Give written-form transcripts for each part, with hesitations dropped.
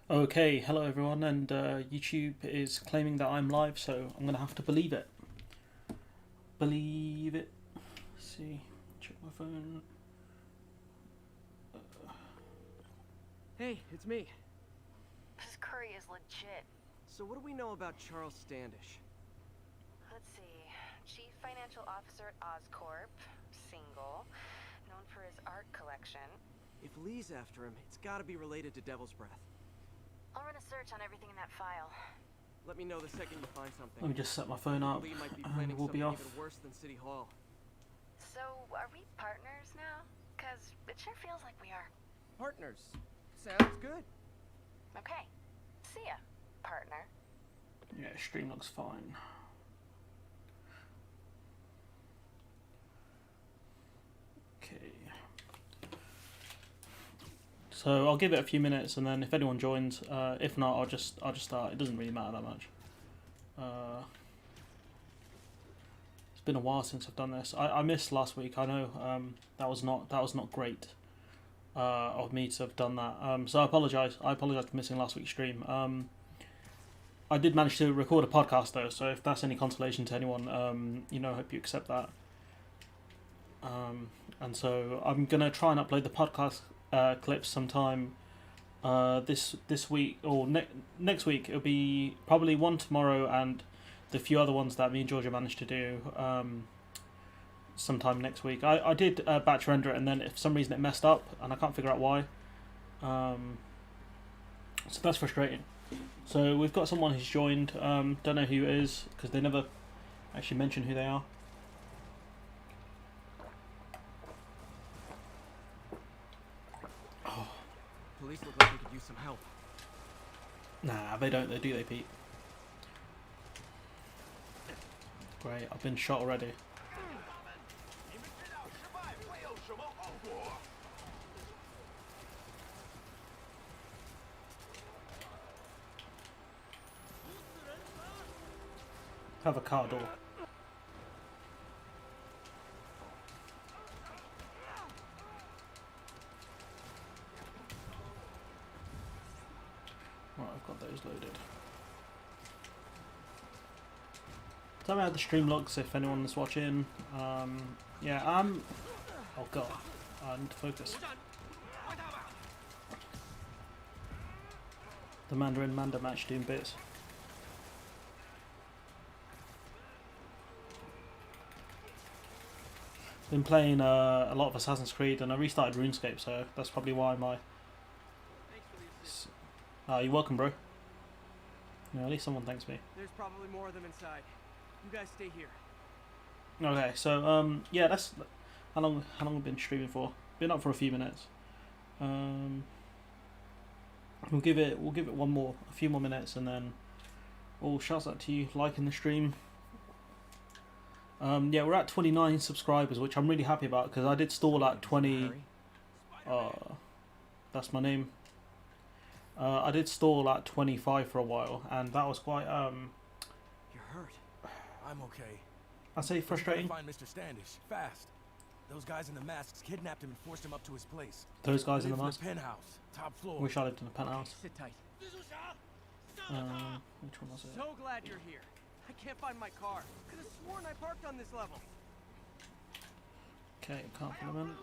Okay, hello everyone, and YouTube is claiming that I'm live, so I'm gonna have to believe it. Believe it. Let's see, check my phone. Hey, it's me. This curry is legit. So what do we know about Charles Standish? Let's see. Chief Financial Officer at Oscorp. Single. Known for his art collection. If Lee's after him, it's gotta be related to Devil's Breath. I'll run a search on everything in that file. Let me know the second you find something. Let me just set my phone up, Lee might be and planning we'll be something off. even worse than City Hall. So, are we partners now? Cause it sure feels like we are. Partners. Sounds good. Okay. See ya, partner. Yeah, stream looks fine. Okay. So I'll give it a few minutes, and then if anyone joins, if not, I'll just start. It doesn't really matter that much. It's been a while since I've done this. I missed last week. I know that was not great of me to have done that. So I apologise. I apologise for missing last week's stream. I did manage to record a podcast though, so if that's any consolation to anyone, I hope you accept that. And so I'm gonna try and upload the podcast clips sometime this week or next week. It'll be probably one tomorrow and the few other ones that me and Georgia managed to do sometime next week. I did batch render it, and then if for some reason it messed up and I can't figure out why. So that's frustrating. So we've got someone who's joined. Don't know who it is because they never actually mention who they are. Police look like they could use some help. Nah, they don't. They do, they, Pete. Great, I've been shot already. Have a car door. Right, I've got those loaded. Tell me how the stream looks if anyone's watching. Yeah, oh god, I need to focus. The Mandarin Manda match doing bits. Been playing a lot of Assassin's Creed, and I restarted RuneScape, so that's probably why my. You're welcome, bro. Yeah, at least someone thanks me. There's probably more of them inside. You guys stay here. Okay, so yeah, that's how long we've been streaming for. Been up for a few minutes. We'll give it a few more minutes, and then all shouts out to you liking the stream. Yeah, we're at 29 subscribers, which I'm really happy about because I did stall at 20. That's my name. I did stall at 25 for a while, and that was quite You're hurt. I'm okay. I'd say frustrating. Find Mr. Standish fast. Those guys in the masks kidnapped him and forced him up to his place. Those guys in the Lives mask. penthouse, top floor. Wish I lived in a penthouse. Sit tight. Which one was it? So glad you're here. I can't find my car. Could have sworn I parked on this level. Okay, can't find them.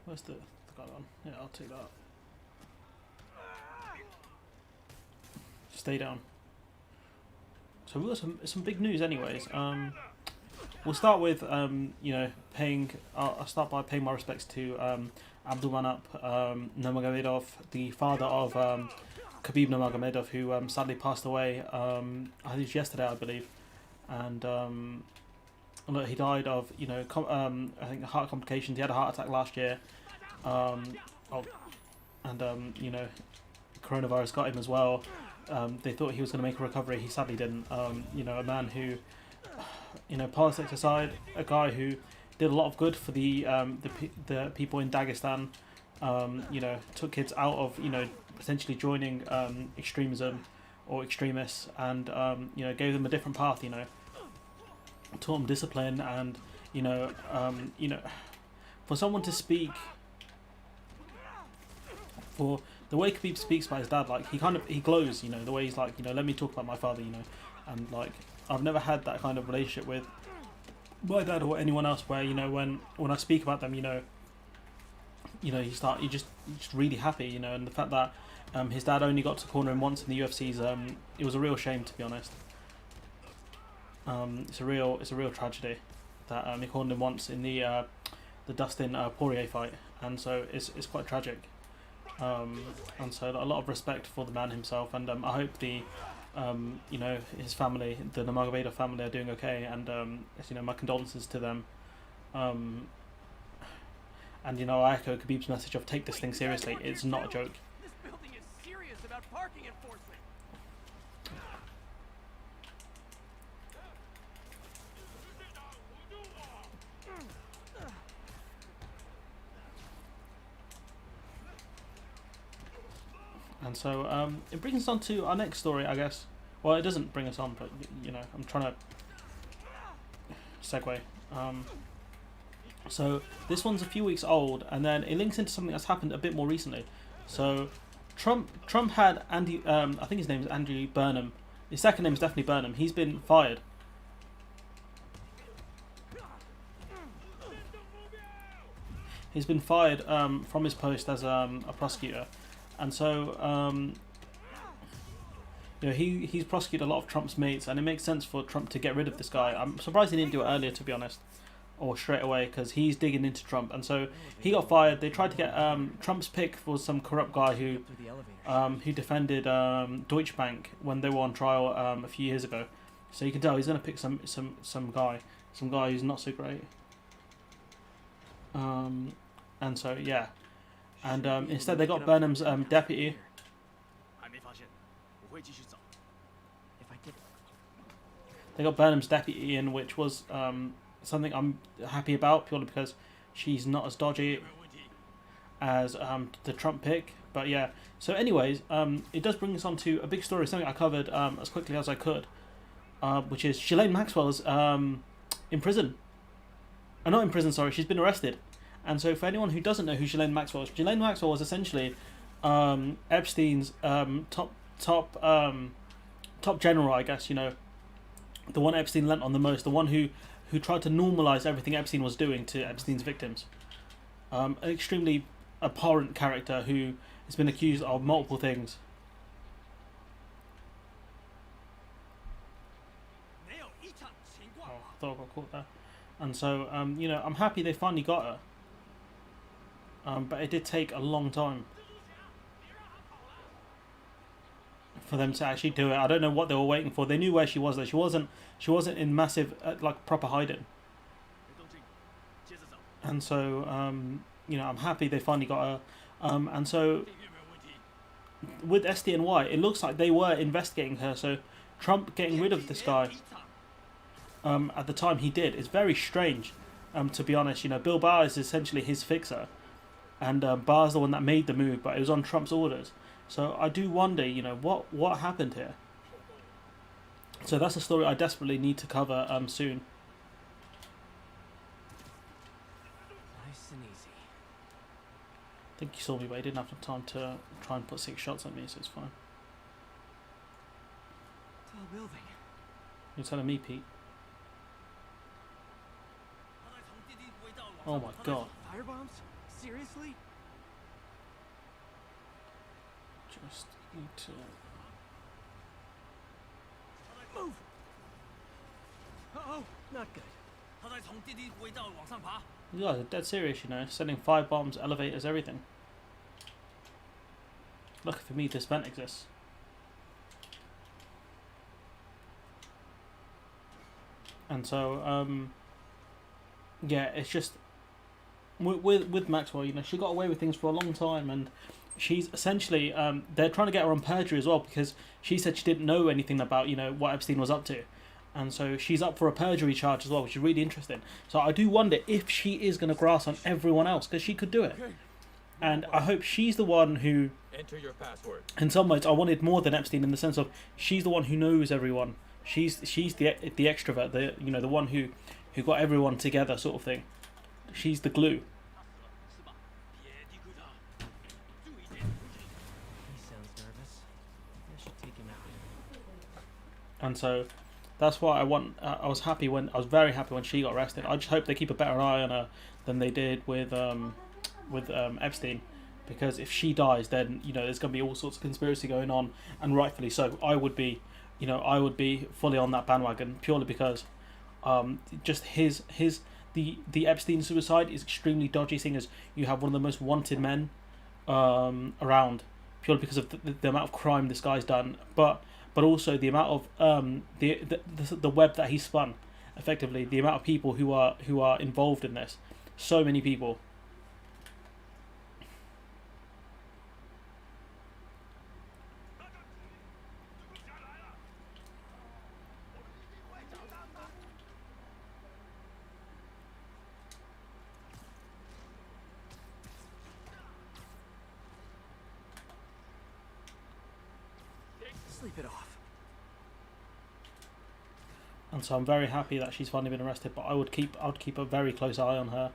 Where's the guy on? Yeah, I'll take that. Stay down. So we've got some big news, anyways. We'll start with paying. I'll start by paying my respects to Abdulmanap Nurmagomedov, the father of Khabib Nurmagomedov, who sadly passed away. I think it was yesterday, I believe, and look, he died of I think heart complications. He had a heart attack last year, coronavirus got him as well. They thought he was going to make a recovery. He sadly didn't. A man who, politics aside, a guy who did a lot of good for the people in Dagestan. Took kids out of potentially joining extremism or extremists, and gave them a different path. Taught them discipline, and for someone to speak, for the way Khabib speaks about his dad, like he glows, you know, the way he's like, you know, let me talk about my father, you know, and like I've never had that kind of relationship with my dad or anyone else where, you know, when I speak about them, you know, you just really happy, you know, and the fact that his dad only got to corner him once in the UFC's, it was a real shame, to be honest. It's a real tragedy that he cornered him once in the Dustin Poirier fight, and so it's quite tragic. And so a lot of respect for the man himself, and I hope the you know, his family, the Nurmagomedov family, are doing okay, and you know, my condolences to them. And you know, I echo Khabib's message of take this thing seriously. It's not a joke. This building is serious about parking enforcement. And so it brings us on to our next story, I guess. Well, it doesn't bring us on, but you know, I'm trying to segue. So this one's a few weeks old, and then it links into something that's happened a bit more recently. So Trump had Andy, I think his name is Andrew Burnham. His second name is definitely Burnham. He's been fired. He's been fired from his post as a prosecutor, and so you know, he's prosecuted a lot of Trump's mates, and it makes sense for Trump to get rid of this guy. I'm surprised he didn't do it earlier, to be honest, or straight away, because he's digging into Trump, and so he got fired. They tried to get Trump's pick was some corrupt guy who defended Deutsche Bank when they were on trial a few years ago. So you can tell he's gonna pick some guy who's not so great. And so yeah, and instead they got Burnham's deputy. They got Burnham's deputy in, which was something I'm happy about, purely because she's not as dodgy as the Trump pick. But yeah, so anyways, it does bring us on to a big story, something I covered as quickly as I could, which is Ghislaine Maxwell's in prison. Not in prison, sorry, she's been arrested. And so for anyone who doesn't know who Ghislaine Maxwell is, Ghislaine Maxwell was essentially Epstein's top general, I guess, you know, the one Epstein lent on the most, the one who tried to normalize everything Epstein was doing to Epstein's victims. An extremely abhorrent character who has been accused of multiple things. Oh, I thought I got caught there. And so, you know, I'm happy they finally got her. But it did take a long time for them to actually do it. I don't know what they were waiting for. They knew where she was, though. She wasn't in massive, like, proper hiding. And so, you know, I'm happy they finally got her. And so, with SDNY, it looks like they were investigating her. So, Trump getting rid of this guy at the time he did is very strange, to be honest. You know, Bill Barr is essentially his fixer. And Barr's the one that made the move, but it was on Trump's orders. So I do wonder, you know, what happened here. So that's a story I desperately need to cover soon. Nice and easy. I think you saw me, but he didn't have enough time to try and put 6 shots at me, so it's fine. Tall building. You're telling me, Pete? Oh my god. Firebombs? Seriously? Just need to... Move! Uh-oh, not good. You guys are dead serious, you know, sending 5 bombs, elevators, everything. Lucky for me, this vent exists. And so, yeah, it's just... With Maxwell, you know, she got away with things for a long time, and she's essentially they're trying to get her on perjury as well, because she said she didn't know anything about, you know, what Epstein was up to, and so she's up for a perjury charge as well, which is really interesting. So I do wonder if she is going to grass on everyone else, because she could do it, and I hope she's the one who, Enter your password. in some ways, I wanted more than Epstein, in the sense of she's the one who knows everyone. She's the extrovert, the, you know, the one who got everyone together, sort of thing. She's the glue. And so that's why I was very happy when she got arrested. I just hope they keep a better eye on her than they did with Epstein, because if she dies, then there's going to be all sorts of conspiracy going on, and rightfully so. I would be fully on that bandwagon, purely because just the Epstein suicide is extremely dodgy, seeing as you have one of the most wanted men around, purely because of the amount of crime this guy's done, but also the amount of the web that he spun, effectively the amount of people who are involved in this, so many people. Sleep it off. And so I'm very happy that she's finally been arrested. But I would keep a very close eye on her,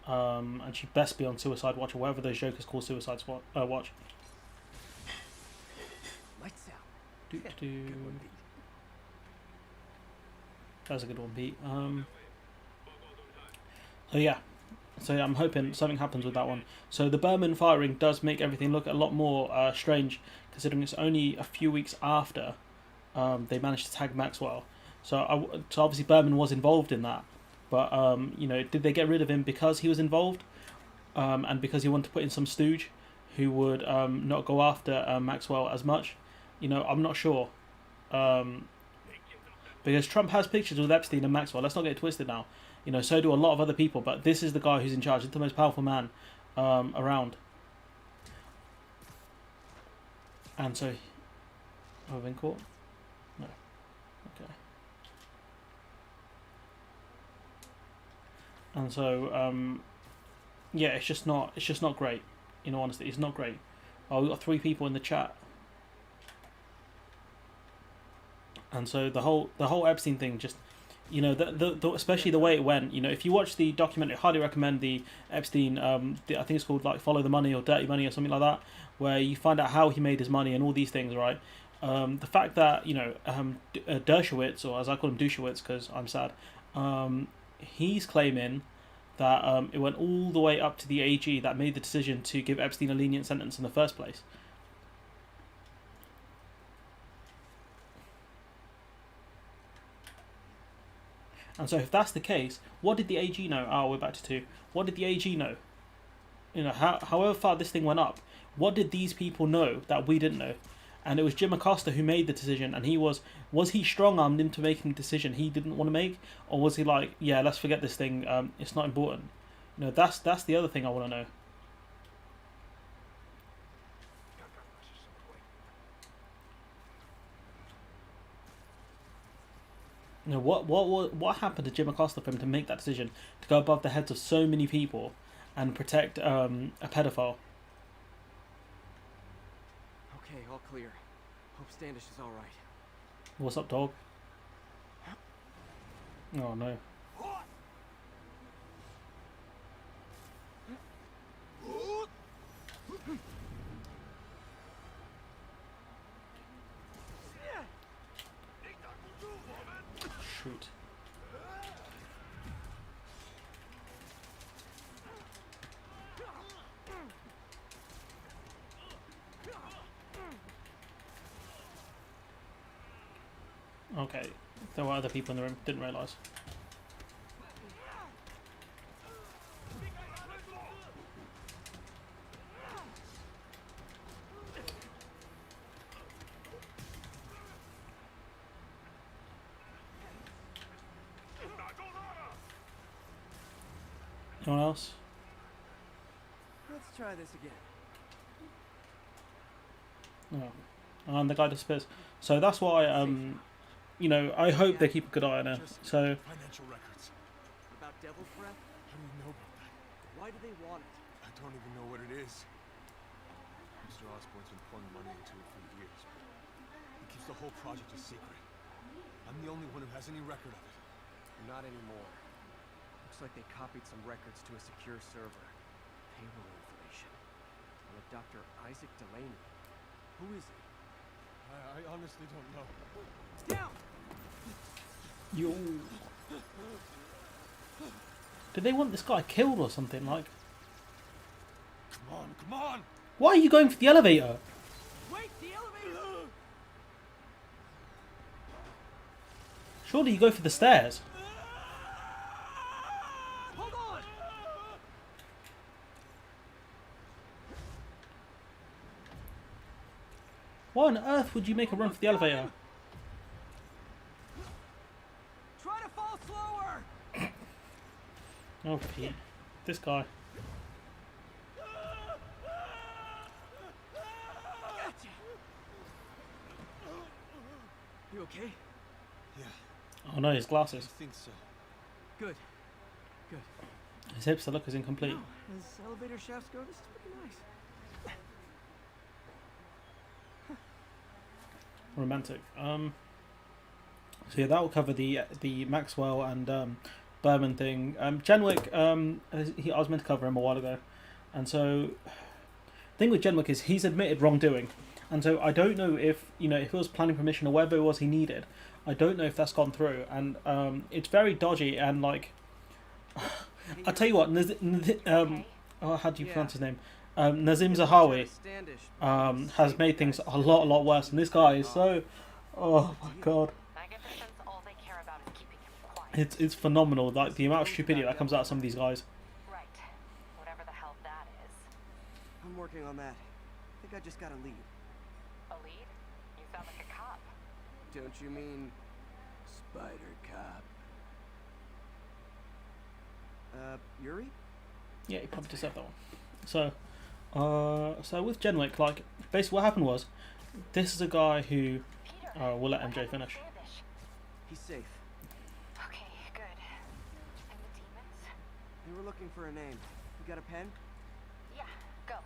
and she'd best be on suicide watch, or whatever those jokers call suicide watch. Lights out. Do. Good one, Pete. That was a good one, Pete. So yeah, I'm hoping something happens with that one. So the Berman firing does make everything look a lot more strange, considering it's only a few weeks after they managed to tag Maxwell. So obviously Berman was involved in that, but did they get rid of him because he was involved, and because he wanted to put in some stooge who would not go after Maxwell as much? I'm not sure. Because Trump has pictures with Epstein and Maxwell. Let's not get it twisted now. So do a lot of other people, but this is the guy who's in charge. He's the most powerful man around. And so, have I been caught? No. Okay. And so, yeah, it's just not great. In all honesty, it's not great. Oh, we've got 3 people in the chat. And so the whole Epstein thing, just especially the way it went. If you watch the documentary, I highly recommend the Epstein. I think it's called like Follow the Money or Dirty Money or something like that, where you find out how he made his money and all these things. Right. The fact that Dershowitz, or as I call him Dushowitz because I'm sad, he's claiming that it went all the way up to the AG that made the decision to give Epstein a lenient sentence in the first place. And so if that's the case, what did the AG know? Oh, we're back to 2. What did the AG know? However far this thing went up, what did these people know that we didn't know? And it was Jim Acosta who made the decision, and was he strong-armed into making a decision he didn't want to make? Or was he like, yeah, let's forget this thing, it's not important? That's the other thing I want to know. What happened to Jim Acosta for him to make that decision to go above the heads of so many people and protect a pedophile? Okay, all clear. Hope Standish is all right. What's up, dog? Oh no. Shoot. Okay, there were other people in the room, didn't realise. Anyone else? Let's try this again. No. And the guy disappears. So that's why, I hope they keep a good eye on her. So, Financial records. About Devil's Breath? How do you know about that? Why do they want it? I don't even know what it is. Mr. Osborne's been pouring money into it for years, but he keeps the whole project a secret. I'm the only one who has any record of it. Not anymore. Looks like they copied some records to a secure server. Payroll information. On a Dr. Isaac Delaney. Who is he? I honestly don't know. Down! Yo. Did they want this guy killed or something? Like, Come on! why are you going for the elevator? Wait, the elevator! Surely you go for the stairs. Hold on! Why on earth would you make a run for the elevator? Try to fall slower! Oh, Pete. This guy. Gotcha! You okay? Yeah, Oh no, his I glasses. think so. Good. Good. His hipster look is incomplete. Wow, as elevator shafts go, this is pretty nice. Romantic. So yeah, that will cover the Maxwell and Berman thing. Jenwick, I was meant to cover him a while ago, and so the thing with Jenwick is he's admitted wrongdoing, and so I don't know if if it was planning permission or whatever it was he needed. I don't know if that's gone through, and it's very dodgy and like I'll tell you what. How do you pronounce his name? Nazim Zahawi has made things a lot worse, and this guy is so. Oh my god. I get the sense all they care about is keeping him quiet. It's phenomenal, like the amount of stupidity that comes out of some of these guys. Right. Whatever the hell that is. I'm working on that. I think I just got a lead. A lead? You sound like a cop. Don't you mean Spider Cop? Yuri? Yeah, he probably deserved that one. So, so with Jenwick, like basically what happened was, this is a guy who. Peter, We'll let what MJ happened to finish. Standish? He's safe. Okay, good. And the demons? They were looking for a name. You got a pen? Yeah, go.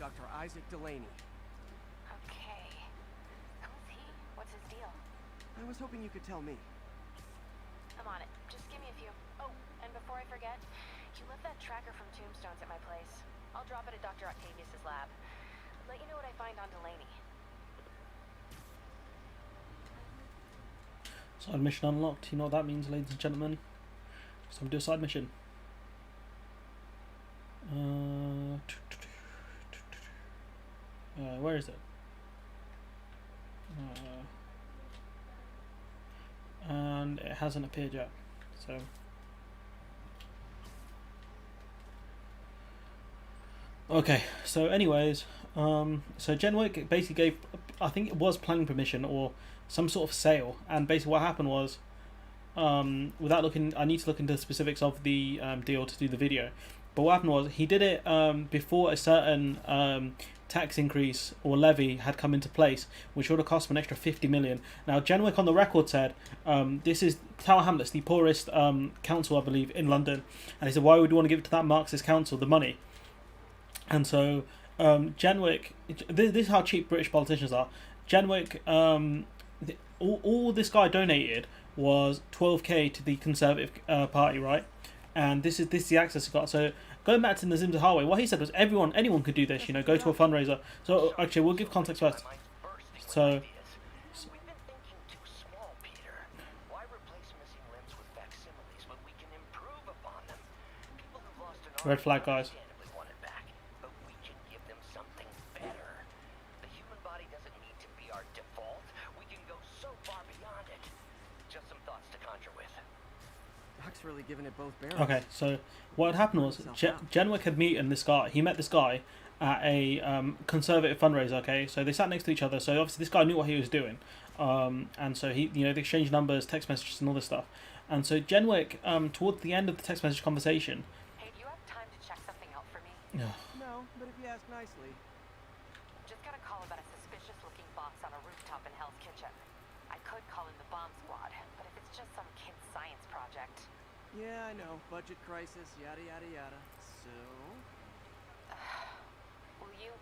Dr. Isaac Delaney. Okay. Who's he? What's his deal? I was hoping you could tell me. I'm on it. Just give me a few. Oh, and before I forget, you left that tracker from Tombstones at my place. I'll drop it at Dr. Octavius's lab. Let you know what I find on Delaney. Side mission unlocked. You know what that means, ladies and gentlemen. So I'm do a side mission. Where is it? And it hasn't appeared yet. So. Okay, so anyways, so Jenwick basically gave, I think it was planning permission or some sort of sale, and basically what happened was, without looking, I need to look into the specifics of the deal to do the video, but what happened was he did it before a certain tax increase or levy had come into place, which would have cost him an extra 50 million. Now Jenwick on the record said, this is Tower Hamlets, the poorest council I believe in London, and he said, why would you want to give it to that Marxist council the money? And so, Jenwick, this is how cheap British politicians are. Jenwick, all this guy donated was 12k to the Conservative Party, right? And this is the access he got. So going back to Nazim Zahawi, what he said was anyone could do this. Go to a fundraiser. So actually, we'll give context first. So. We've been thinking too small, Peter. Why replace missing limbs with facsimiles when we can improve upon them? People who've lost an arm Red flag, guys. understandably want it back, but we can give them something better. The human body doesn't need to be our default. We can go so far beyond it. Just some thoughts to conjure with. Doc's really giving it both barrels. Okay, so what had happened was Jenwick had this guy. He met this guy at a Conservative fundraiser. Okay, so they sat next to each other. So obviously this guy knew what he was doing, and so he, they exchanged numbers, text messages, and all this stuff. And so Jenwick, towards the end of the text message conversation. Hey, do you have time to check something out for me? No, but if you ask nicely. Just got a call about a suspicious-looking box on a rooftop in Hell's Kitchen. I could call in the bomb squad, but if it's just some kid's science project. Yeah, I know. Budget crisis, yada yada yada. So. Will you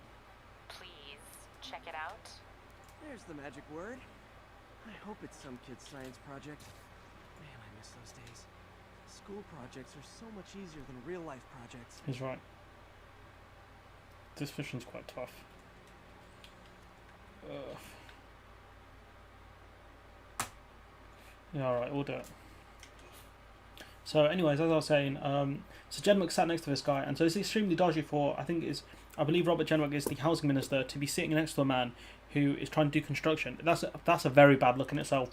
please check it out? There's the magic word. I hope it's some kid's science project. Man, I miss those days. School projects are so much easier than real-life projects. He's right. This mission's quite tough. Yeah, alright, we'll do it. So anyways, as I was saying, so Jenwick sat next to this guy, and so it's extremely dodgy for, I believe Robert Jenwick is the housing minister, to be sitting next to a man who is trying to do construction. That's a very bad look in itself,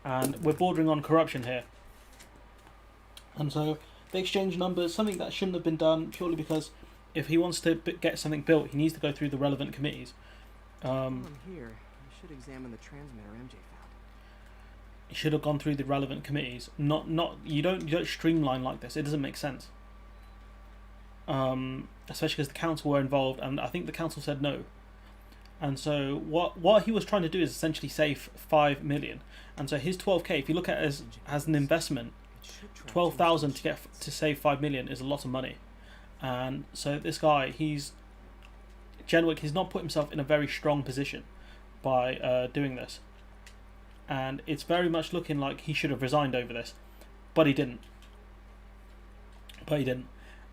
and we're bordering on corruption here. And so they exchange numbers, something that shouldn't have been done, purely because if he wants to get something built, he needs to go through the relevant committees. While I'm here, I should examine the transmitter MJ found. He should have gone through the relevant committees. You don't streamline like this. It doesn't make sense. Especially because the council were involved, and I think the council said no. And so what he was trying to do is essentially save 5 million. And so his 12k, if you look at it as an investment, 12,000 to save 5 million is a lot of money. And so this guy, Jenwick, he's not put himself in a very strong position by doing this. And it's very much looking like he should have resigned over this, but he didn't.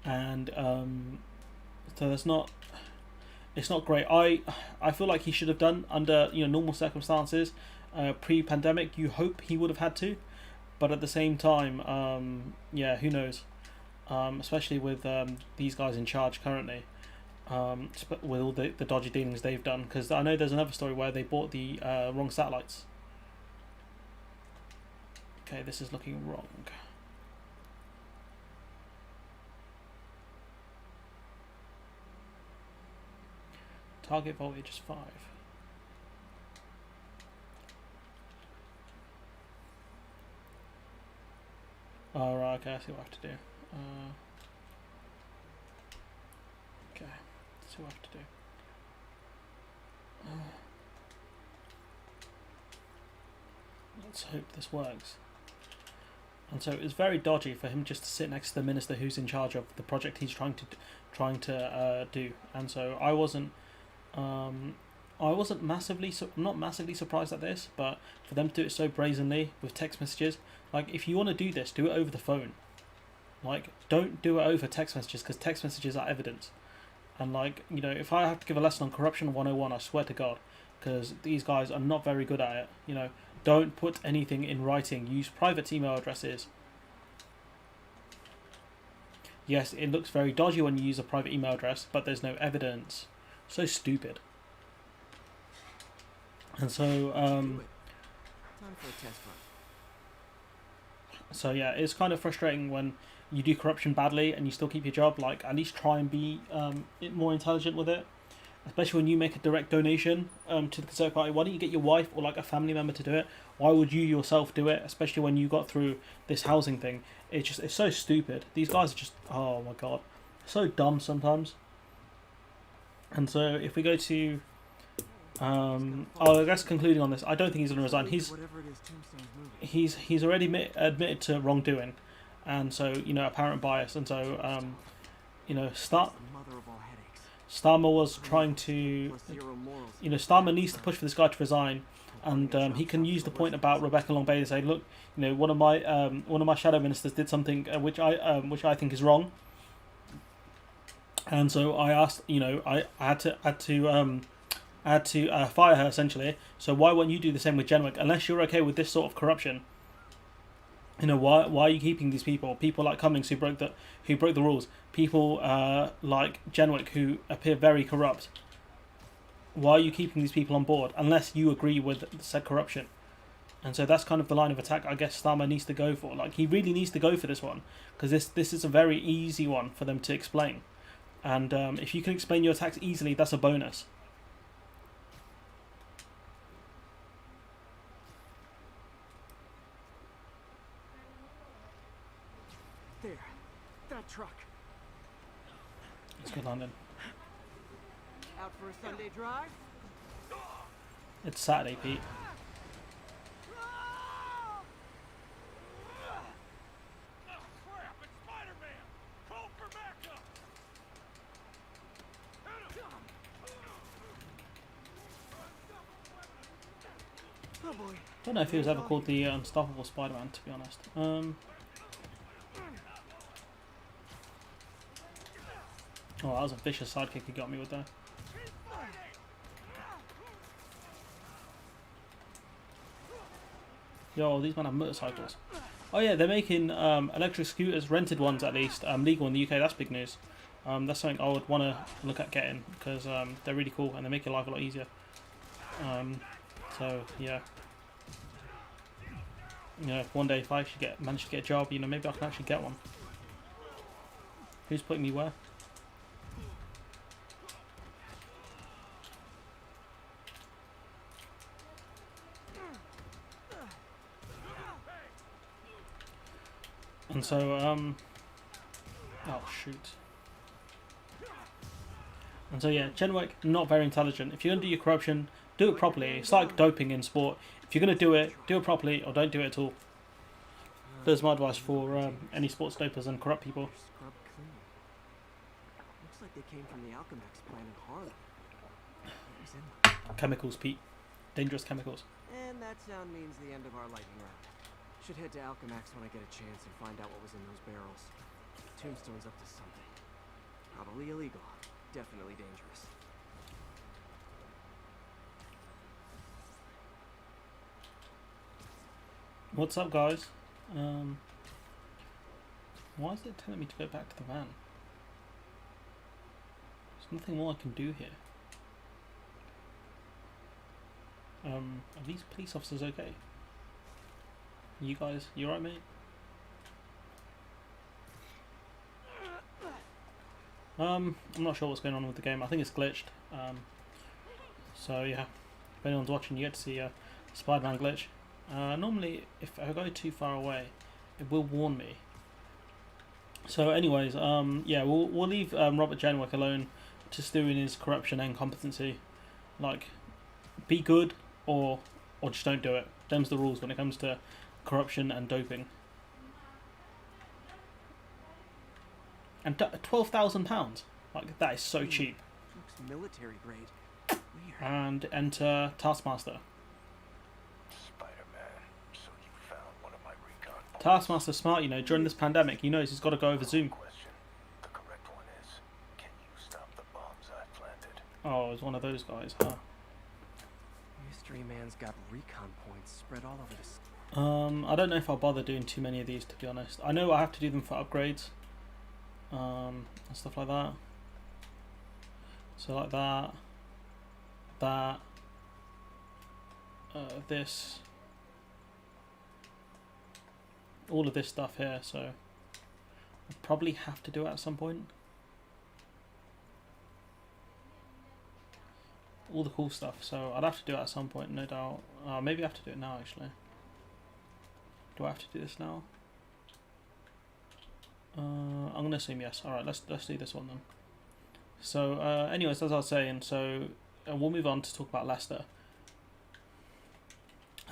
And so it's not great. I feel like he should have done under normal circumstances, pre-pandemic. You hope he would have had to, but at the same time, who knows? Especially with these guys in charge currently, with all the dodgy dealings they've done. Because I know there's another story where they bought the wrong satellites. Okay, this is looking wrong. Target voltage is 5. Oh, right, okay, I see what I have to do. Okay, let's see what I have to do. Let's hope this works. And so it's very dodgy for him just to sit next to the minister who's in charge of the project he's trying to do. And so I wasn't not massively surprised at this, but for them to do it so brazenly with text messages, like if you want to do this, do it over the phone. Like, don't do it over text messages, because text messages are evidence. And if I have to give a lesson on corruption 101, I swear to God, because these guys are not very good at it. Don't put anything in writing. Use private email addresses. Yes, it looks very dodgy when you use a private email address, but there's no evidence. So stupid. And so, Time for a test run. So yeah, it's kind of frustrating when you do corruption badly and you still keep your job. Like, at least try and be more intelligent with it. Especially when you make a direct donation to the Conservative Party. Why don't you get your wife or like a family member to do it? Why would you yourself do it? Especially when you got through this housing thing. It's so stupid. These guys are just, oh my god, so dumb sometimes. And so if we go to, I guess concluding on this, I don't think he's going to resign. He's already admitted to wrongdoing, and so apparent bias, and so Starmer was trying to, Starmer needs to push for this guy to resign, and he can use the point about Rebecca Longbay to say, look, one of my shadow ministers did something which I think is wrong, and so I asked, I had to fire her essentially. So why won't you do the same with Jenwick? Unless you're okay with this sort of corruption, why are you keeping these people? People like Cummings who broke the rules. People like Jenwick who appear very corrupt. Why are you keeping these people on board unless you agree with said corruption? And so that's kind of the line of attack I guess Starmer needs to go for. Like, he really needs to go for this one, because this is a very easy one for them to explain. And if you can explain your attacks easily, that's a bonus. There, that truck. Let's go London. Out for a Sunday drive? It's Saturday, Pete. Crap, it's Spiderman! Call for backup! Oh boy. I don't know if he was ever called the Unstoppable Spider-Man, to be honest. Oh, that was a vicious sidekick he got me with there. Yo, these men have motorcycles. Oh yeah, they're making electric scooters, rented ones at least, legal in the UK. That's big news. That's something I would want to look at getting because they're really cool and they make your life a lot easier. So yeah, you know, one day if I actually manage to get a job, you know, maybe I can actually get one. Who's putting me where? And so oh shoot. And so yeah, Genwick, not very intelligent. If you're gonna do your corruption, do it properly. It's like doping in sport. If you're gonna do it properly, or don't do it at all. There's my advice for any sports dopers and corrupt people. Scrub clean. Looks like they came from the Alchemax plant in Harlem. What was in them? Chemicals, Pete. Dangerous chemicals. And that sound means the end of our lightning round. Should head to Alchemax when I get a chance and find out what was in those barrels. Tombstone's up to something. Probably illegal. Definitely dangerous. What's up, guys? Why is it telling me to go back to the van? There's nothing more I can do here. Are these police officers okay? You guys, you alright, mate? I'm not sure what's going on with the game. I think it's glitched. So yeah, if anyone's watching, you get to see a Spiderman glitch. Normally, if I go too far away, it will warn me. So, anyways, yeah, we'll leave Robert Genwick alone, just doing his corruption and incompetency. Like, be good or just don't do it. Them's the rules when it comes to corruption and doping. And £12,000, like that is so cheap. Looks military grade. Weird. And enter Taskmaster. Spider-Man, so you found one of my recon points. Taskmaster's smart, you know. During this pandemic, he knows he's got to go over Zoom. Question. The correct one is, can you stop the bombs I planted? Oh, it's one of those guys, huh? Mystery Man's got recon points spread all over this. I don't know if I'll bother doing too many of these, to be honest. I know I have to do them for upgrades. And stuff like that. So like that. This. All of this stuff here, so I'll probably have to do it at some point. All the cool stuff, so I'd have to do it at some point, no doubt. Maybe I have to do it now, actually. Do I have to do this now? I'm gonna assume yes. Alright, let's do this one then. So, anyways, as I was saying, so we'll move on to talk about Leicester.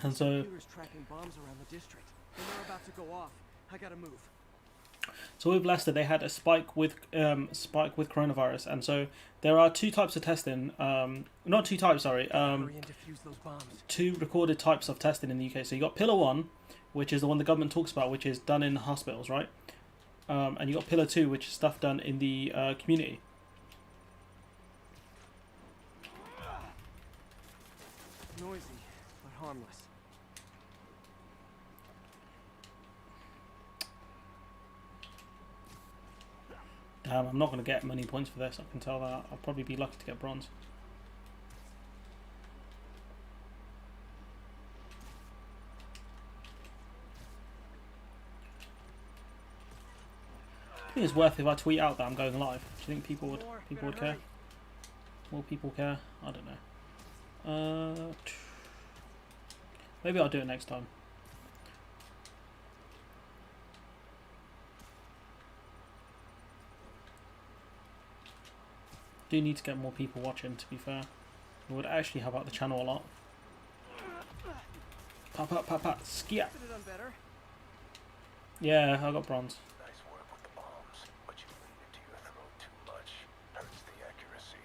And so, Computers tracking bombs around the district. And they're about to go off. I gotta move. so with Leicester, they had a spike with coronavirus, and so there are two types of testing. Not two types, sorry. Hurry and defuse those bombs. Two recorded types of testing in the UK. So you got Pillar 1, which is the one the government talks about, which is done in hospitals, right? And you got Pillar 2, which is stuff done in the community. Noisy, but harmless. Damn, I'm not going to get many points for this, I can tell that. I'll probably be lucky to get bronze. I think it's worth if I tweet out that I'm going live. Do you think people would care? Will people care? I don't know. Maybe I'll do it next time. Do need to get more people watching, to be fair. It would actually help out the channel a lot. Pat, skia. Could have done better. Yeah, I got bronze. Nice work with the bombs, but you lean into your throat too much. Hurts the accuracy.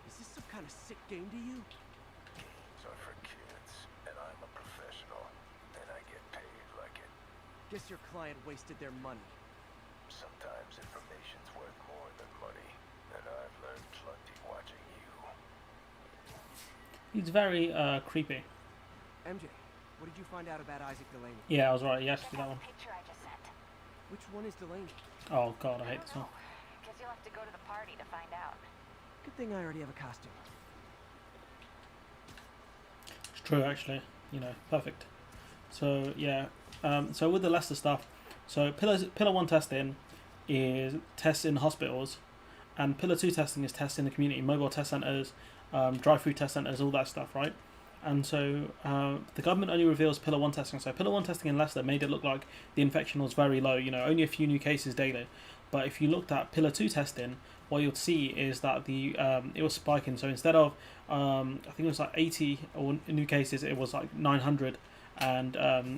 Is this some kind of sick game to you? Games are for kids, and I'm a professional, and I get paid like it. Guess your client wasted their money. Sometimes information's worth more than money, and I've learned plenty watching you. He's very creepy. MJ, What did you find out about Isaac Delaney? Yeah, I was right. Yes, do that one. The picture I just sent. Which one is Delaney? Oh god, I hate this one. Guess you'll have to go to the party to find out. Good thing I already have a costume. It's true, actually. You know, perfect. So yeah, so with the Leicester stuff, so pillar 1 testing is tests in hospitals, and pillar 2 testing is tests in the community, mobile test centres, drive-through test centres, all that stuff, right? And so the government only reveals pillar 1 testing. So pillar 1 testing in Leicester made it look like the infection was very low, you know, only a few new cases daily. But if you looked at pillar 2 testing, what you'll see is that the it was spiking. So instead of I think it was like 80 or new cases, it was like 900 and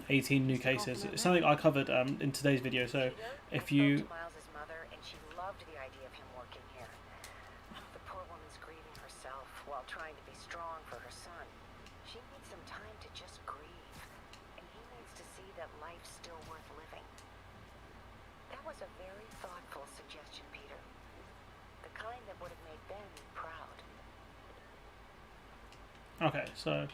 18 new cases. It's something I covered in today's video. So if you Miles's mother, and she loved the idea of him working here. The poor woman's grieving herself while trying to be strong for her son. She needs some time to just grieve, and he needs to see that life's still worth living. That was a very thoughtful suggestion, Peter. The kind that would have made Ben proud. okay, so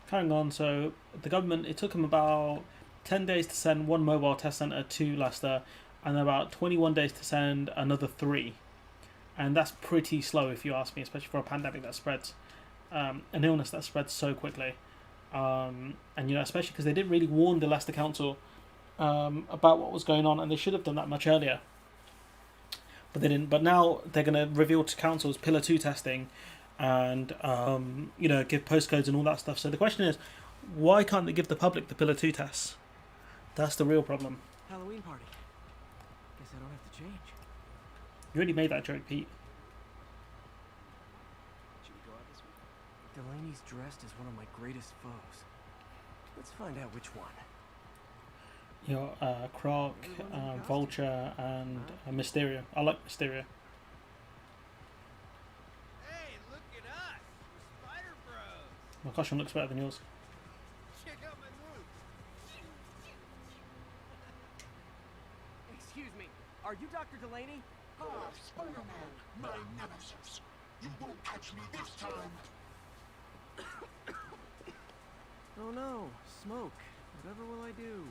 carrying on. So the government, it took them about 10 days to send one mobile test centre to Leicester, and about 21 days to send another 3. And that's pretty slow, if you ask me, especially for a pandemic that spreads, an illness that spreads so quickly. And you know, especially because they didn't really warn the Leicester Council about what was going on, and they should have done that much earlier. But they didn't. But now they're going to reveal to councils pillar 2 testing, and you know, give postcodes and all that stuff. So the question is, why can't they give the public the pillar 2 tests? That's the real problem. Halloween party. Guess I don't have to change. You already made that joke, Pete. Should we go out this week? Delaney's dressed as one of my greatest foes. Let's find out which one. You know, Croc, Vulture, and Mysterio. I like Mysterio. Hey, look at us! We're Spider Bros! My costume looks better than yours. Check out my moves! Excuse me, are you Dr. Delaney? Ah, Spider-Man, my nemesis. You won't catch me this time. Oh no, smoke. Whatever will I do?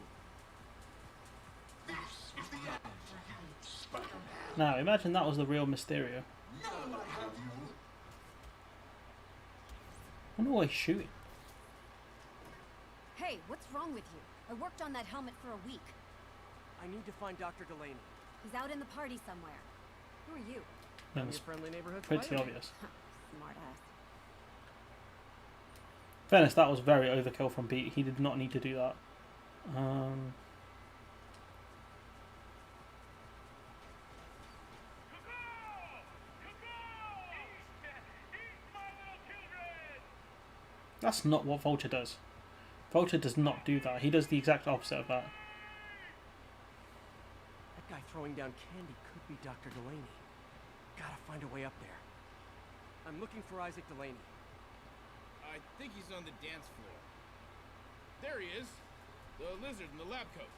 This is the end for you, Spider-Man. Now, imagine that was the real Mysterio. Now I have you. I wonder why he's shooting. Hey, what's wrong with you? I worked on that helmet for a week. I need to find Dr. Delaney. He's out in the party somewhere. Who are you? No, I'm it's your friendly neighborhood pretty Spider-Man. obvious. Smart ass. Fairness, that was very overkill from Pete. He did not need to do that. That's not what Vulture does. Vulture does not do that. He does the exact opposite of that. That guy throwing down candy could be Dr. Delaney. Gotta find a way up there. I'm looking for Isaac Delaney. I think he's on the dance floor. There he is! The lizard in the lab coat.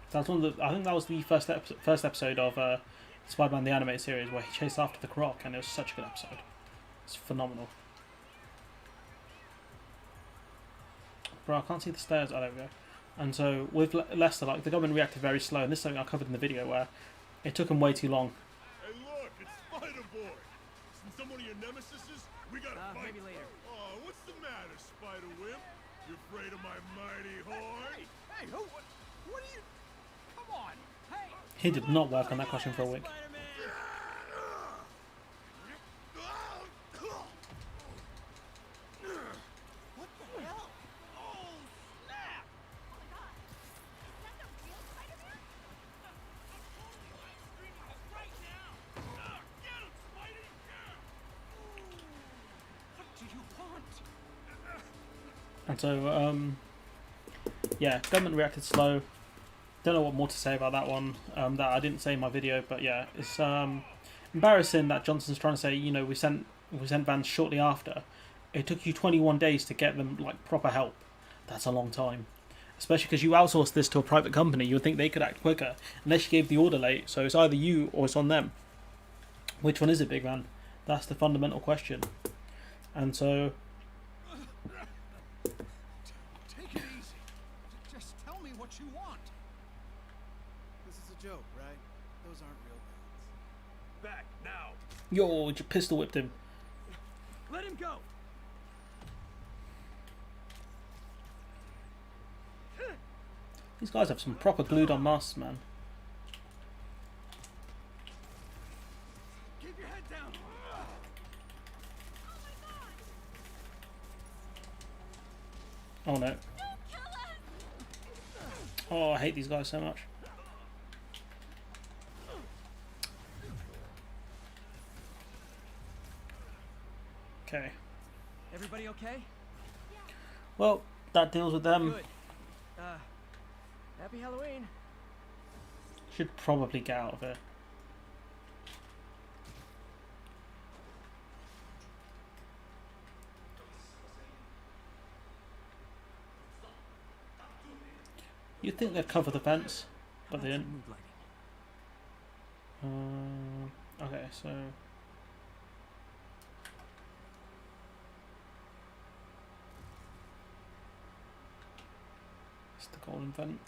That's one of the, I think that was the first episode of Spider-Man the Animated Series, where he chased after the Croc, and it was such a good episode. It's phenomenal. Bro, I can't see the stairs. Oh, there we go. And so with Leicester, like, the government reacted very slow, and this is something I covered in the video where it took them way too long. Hey, look, it's Spider-Boy. Since some of your nemesises, we gotta fight. Maybe later. Oh, what's the matter, Spider-Wimp? You afraid of my mighty horn? Hey, who? What are you? Come on! Hey! He did not work on that costume for a week. Spider-Man! What the hell? Oh, snap! Oh my god! Is that the real Spider-Man? Right now! Get him, Spidey! What do you want? And so, yeah, government reacted slow. Don't know what more to say about that one. That I didn't say in my video, but yeah, it's embarrassing that Johnson's trying to say, you know, we sent vans shortly after. It took you 21 days to get them like proper help. That's a long time, especially because you outsourced this to a private company. You would think they could act quicker, unless you gave the order late. So it's either you or it's on them. Which one is it, big man? That's the fundamental question. And so Take it easy. Just tell me what you want. This is a joke, right? Those aren't real guns. Back now. yo, you pistol whipped him. Let him go. These guys have some proper glued on masks, man. Keep your head down. Oh no. Oh, I hate these guys so much. Okay. Everybody okay? Well, that deals with them. Good. Happy Halloween. Should probably get out of here. You'd think they'd cover the fence, but they didn't. Mood lighting. Okay, so it's the golden vent.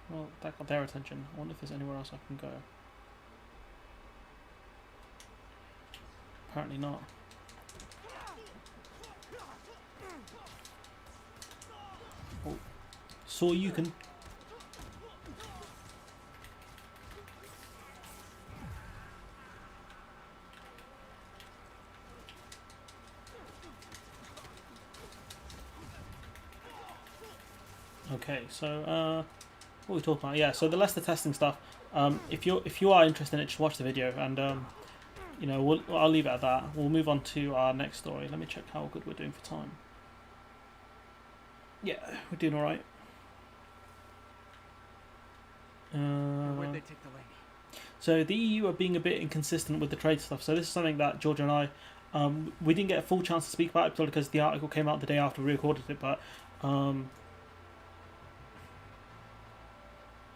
Well, that got their attention. I wonder if there's anywhere else I can go. Apparently not. Oh. So you can. Okay, so what are we talking about? Yeah, so the Leicester testing stuff. If you are interested in it, just watch the video, and you know, I'll leave it at that. We'll move on to our next story. Let me check how good we're doing for time. Yeah, we're doing all right. Where'd they take the lady? So the EU are being a bit inconsistent with the trade stuff. So this is something that Georgia and I, we didn't get a full chance to speak about it because the article came out the day after we recorded it. But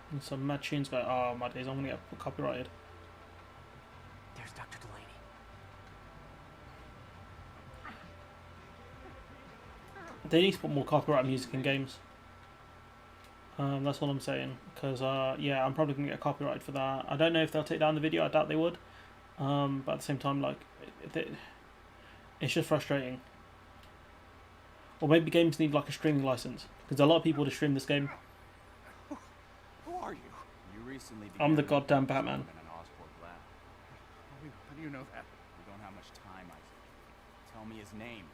and some mad tunes go. Oh my days! I'm gonna get copyrighted. There's Dr. Delaney. They need to put more copyright music in games. That's all I'm saying. Because yeah, I'm probably gonna get copyrighted for that. I don't know if they'll take down the video. I doubt they would. But at the same time, like, it's just frustrating. Or maybe games need like a streaming license, because a lot of people would stream this game. Who are you? You recently I'm the began goddamn Batman. in an Oscorp lab. How do you know that? We don't have much time, Isaac. Tell me his name.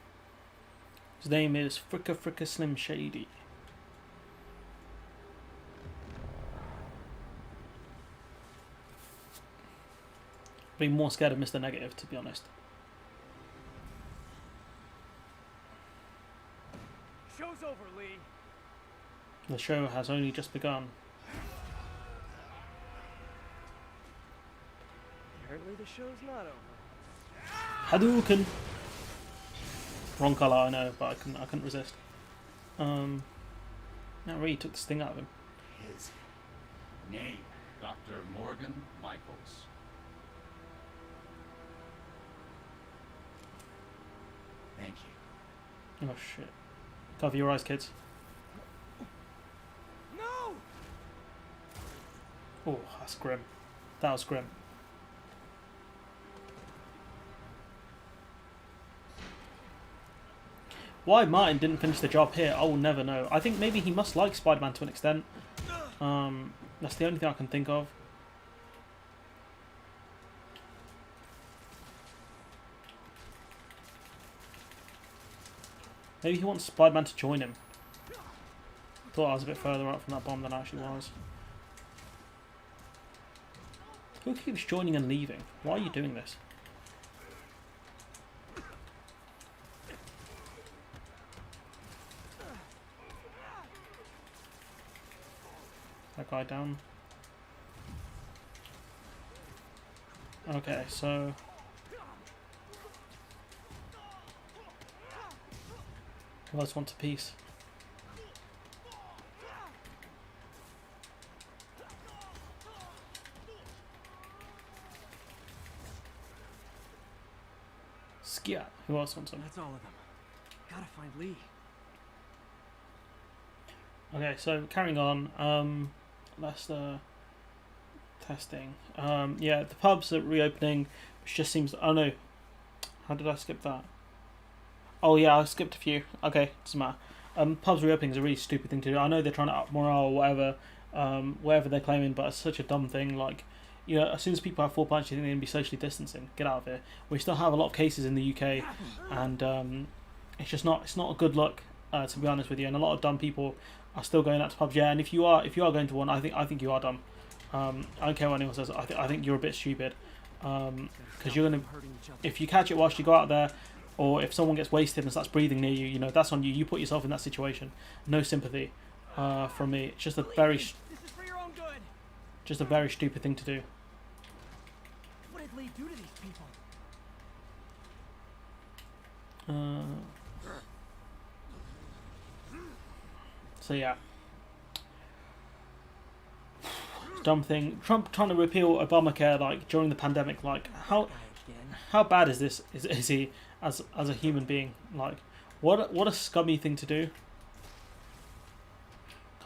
His name is Fricka Slim Shady. Be more scared of Mr. Negative, to be honest. Show's over, Lee. The show has only just begun. Apparently the show's not over. Hadouken! Wrong colour, I know, but I couldn't resist. That really took the sting out of him. His name, Dr. Morgan Michaels. Thank you. Oh shit. Cover your eyes, kids. No! Oh, that's grim. That was grim. Why Martin didn't finish the job here, I will never know. I think maybe he must like Spider-Man to an extent. That's the only thing I can think of. Maybe he wants Spider-Man to join him. Thought I was a bit further up from that bomb than I actually was. Who keeps joining and leaving? Why are you doing this? That guy down. Okay, so who else wants a piece? Skia. Who else wants some? That's all of them. Gotta find Lee. Okay, so carrying on. That's the testing. Yeah, the pubs are reopening, which just seems. Oh no, how did I skip that? Oh yeah, I skipped a few. Okay, doesn't matter. Pubs reopening is a really stupid thing to do. I know they're trying to up morale or whatever, whatever they're claiming, but it's such a dumb thing. Like, you know, as soon as people have 4 pints, you think they're going to be socially distancing. Get out of here. We still have a lot of cases in the UK, and it's just not. It's not a good look, to be honest with you. And a lot of dumb people are still going out to pubs. Yeah, and if you are going to one, I think you are dumb. I don't care what anyone says. I think you're a bit stupid, because you're gonna, if you catch it whilst you go out there, or if someone gets wasted and starts breathing near you, you know, that's on you. You put yourself in that situation. No sympathy from me. It's just a very, just a very stupid thing to do. What did Lee do to these people? So yeah. Dumb thing. Trump trying to repeal Obamacare like during the pandemic. Like how bad is this? Is he as a human being? Like what a scummy thing to do.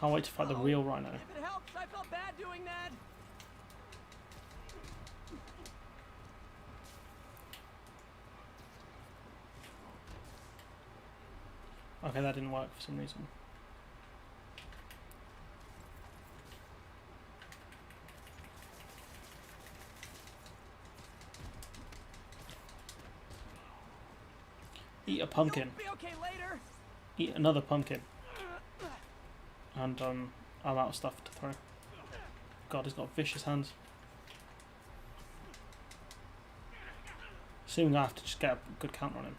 Can't wait to fight the real rhino. If it helps, I felt bad doing that. Okay, that didn't work for some reason. Eat a pumpkin. Be okay later. Eat another pumpkin. And I'm out of stuff to throw. God, he's got vicious hands. Assuming I have to just get a good counter on him.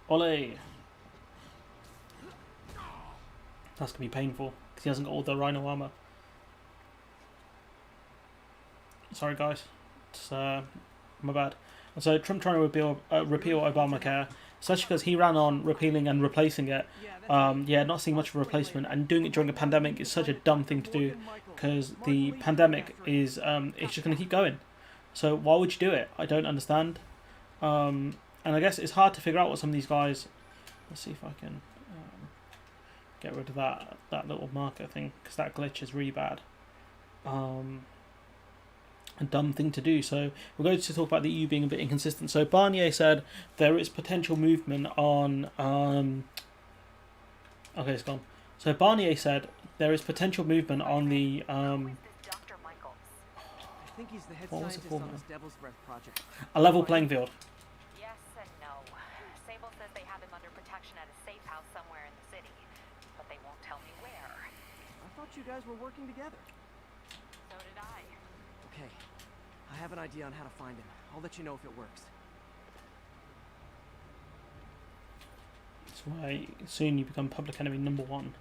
Ole! That's going to be painful, because he hasn't got all the rhino armor. Sorry guys, it's my bad. And so Trump trying to repeal Obamacare, especially because he ran on repealing and replacing it. Yeah, not seeing much of a replacement, and doing it during a pandemic is such a dumb thing to do, because the pandemic is it's just going to keep going. So why would you do it? I don't understand. And I guess it's hard to figure out what some of these guys. Let's see if I can get rid of that little marker thing, because that glitch is really bad. A dumb thing to do. So we're going to talk about the EU being a bit inconsistent. So Barnier said there is potential movement on. Okay, it's gone. So Barnier said there is potential movement on the. I think he's the head scientist on this Devil's Breath project. A level playing field. Yes and no. Sable says they have him under protection at a safe house somewhere in the city, but they won't tell me where. I thought you guys were working together. So did I. Okay, I have an idea on how to find him. I'll let you know if it works. That's why soon you become public enemy #1.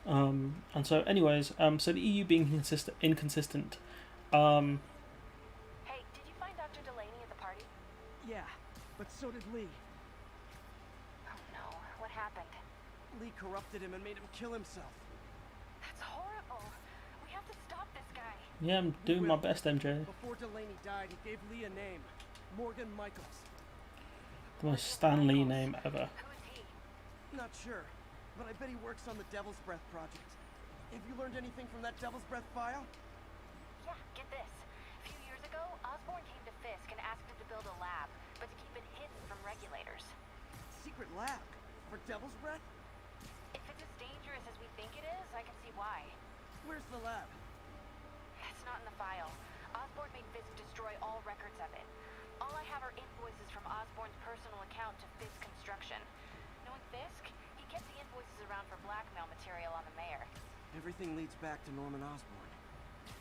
And so, anyways, so the EU being inconsistent. Hey, did you find Dr. Delaney at the party? Yeah, but so did Lee. Oh no, what happened? Lee corrupted him and made him kill himself. That's horrible. We have to stop this guy. Yeah, I'm doing my best, MJ. Before Delaney died, he gave Lee a name. Morgan Michaels. The most Stan Lee name ever. Who is he? Not sure, but I bet he works on the Devil's Breath project. Have you learned anything from that Devil's Breath file? Yeah, get this. A few years ago, Osborn came to Fisk and asked him to build a lab, but to keep it hidden from regulators. Secret lab? For Devil's Breath? If it's as dangerous as we think it is, I can see why. Where's the lab? It's not in the file. Osborn made Fisk destroy all records of it. All I have are invoices from Osborn's personal account to Fisk Construction. Knowing Fisk, he kept the invoices around for blackmail material on the mayor. Everything leads back to Norman Osborn.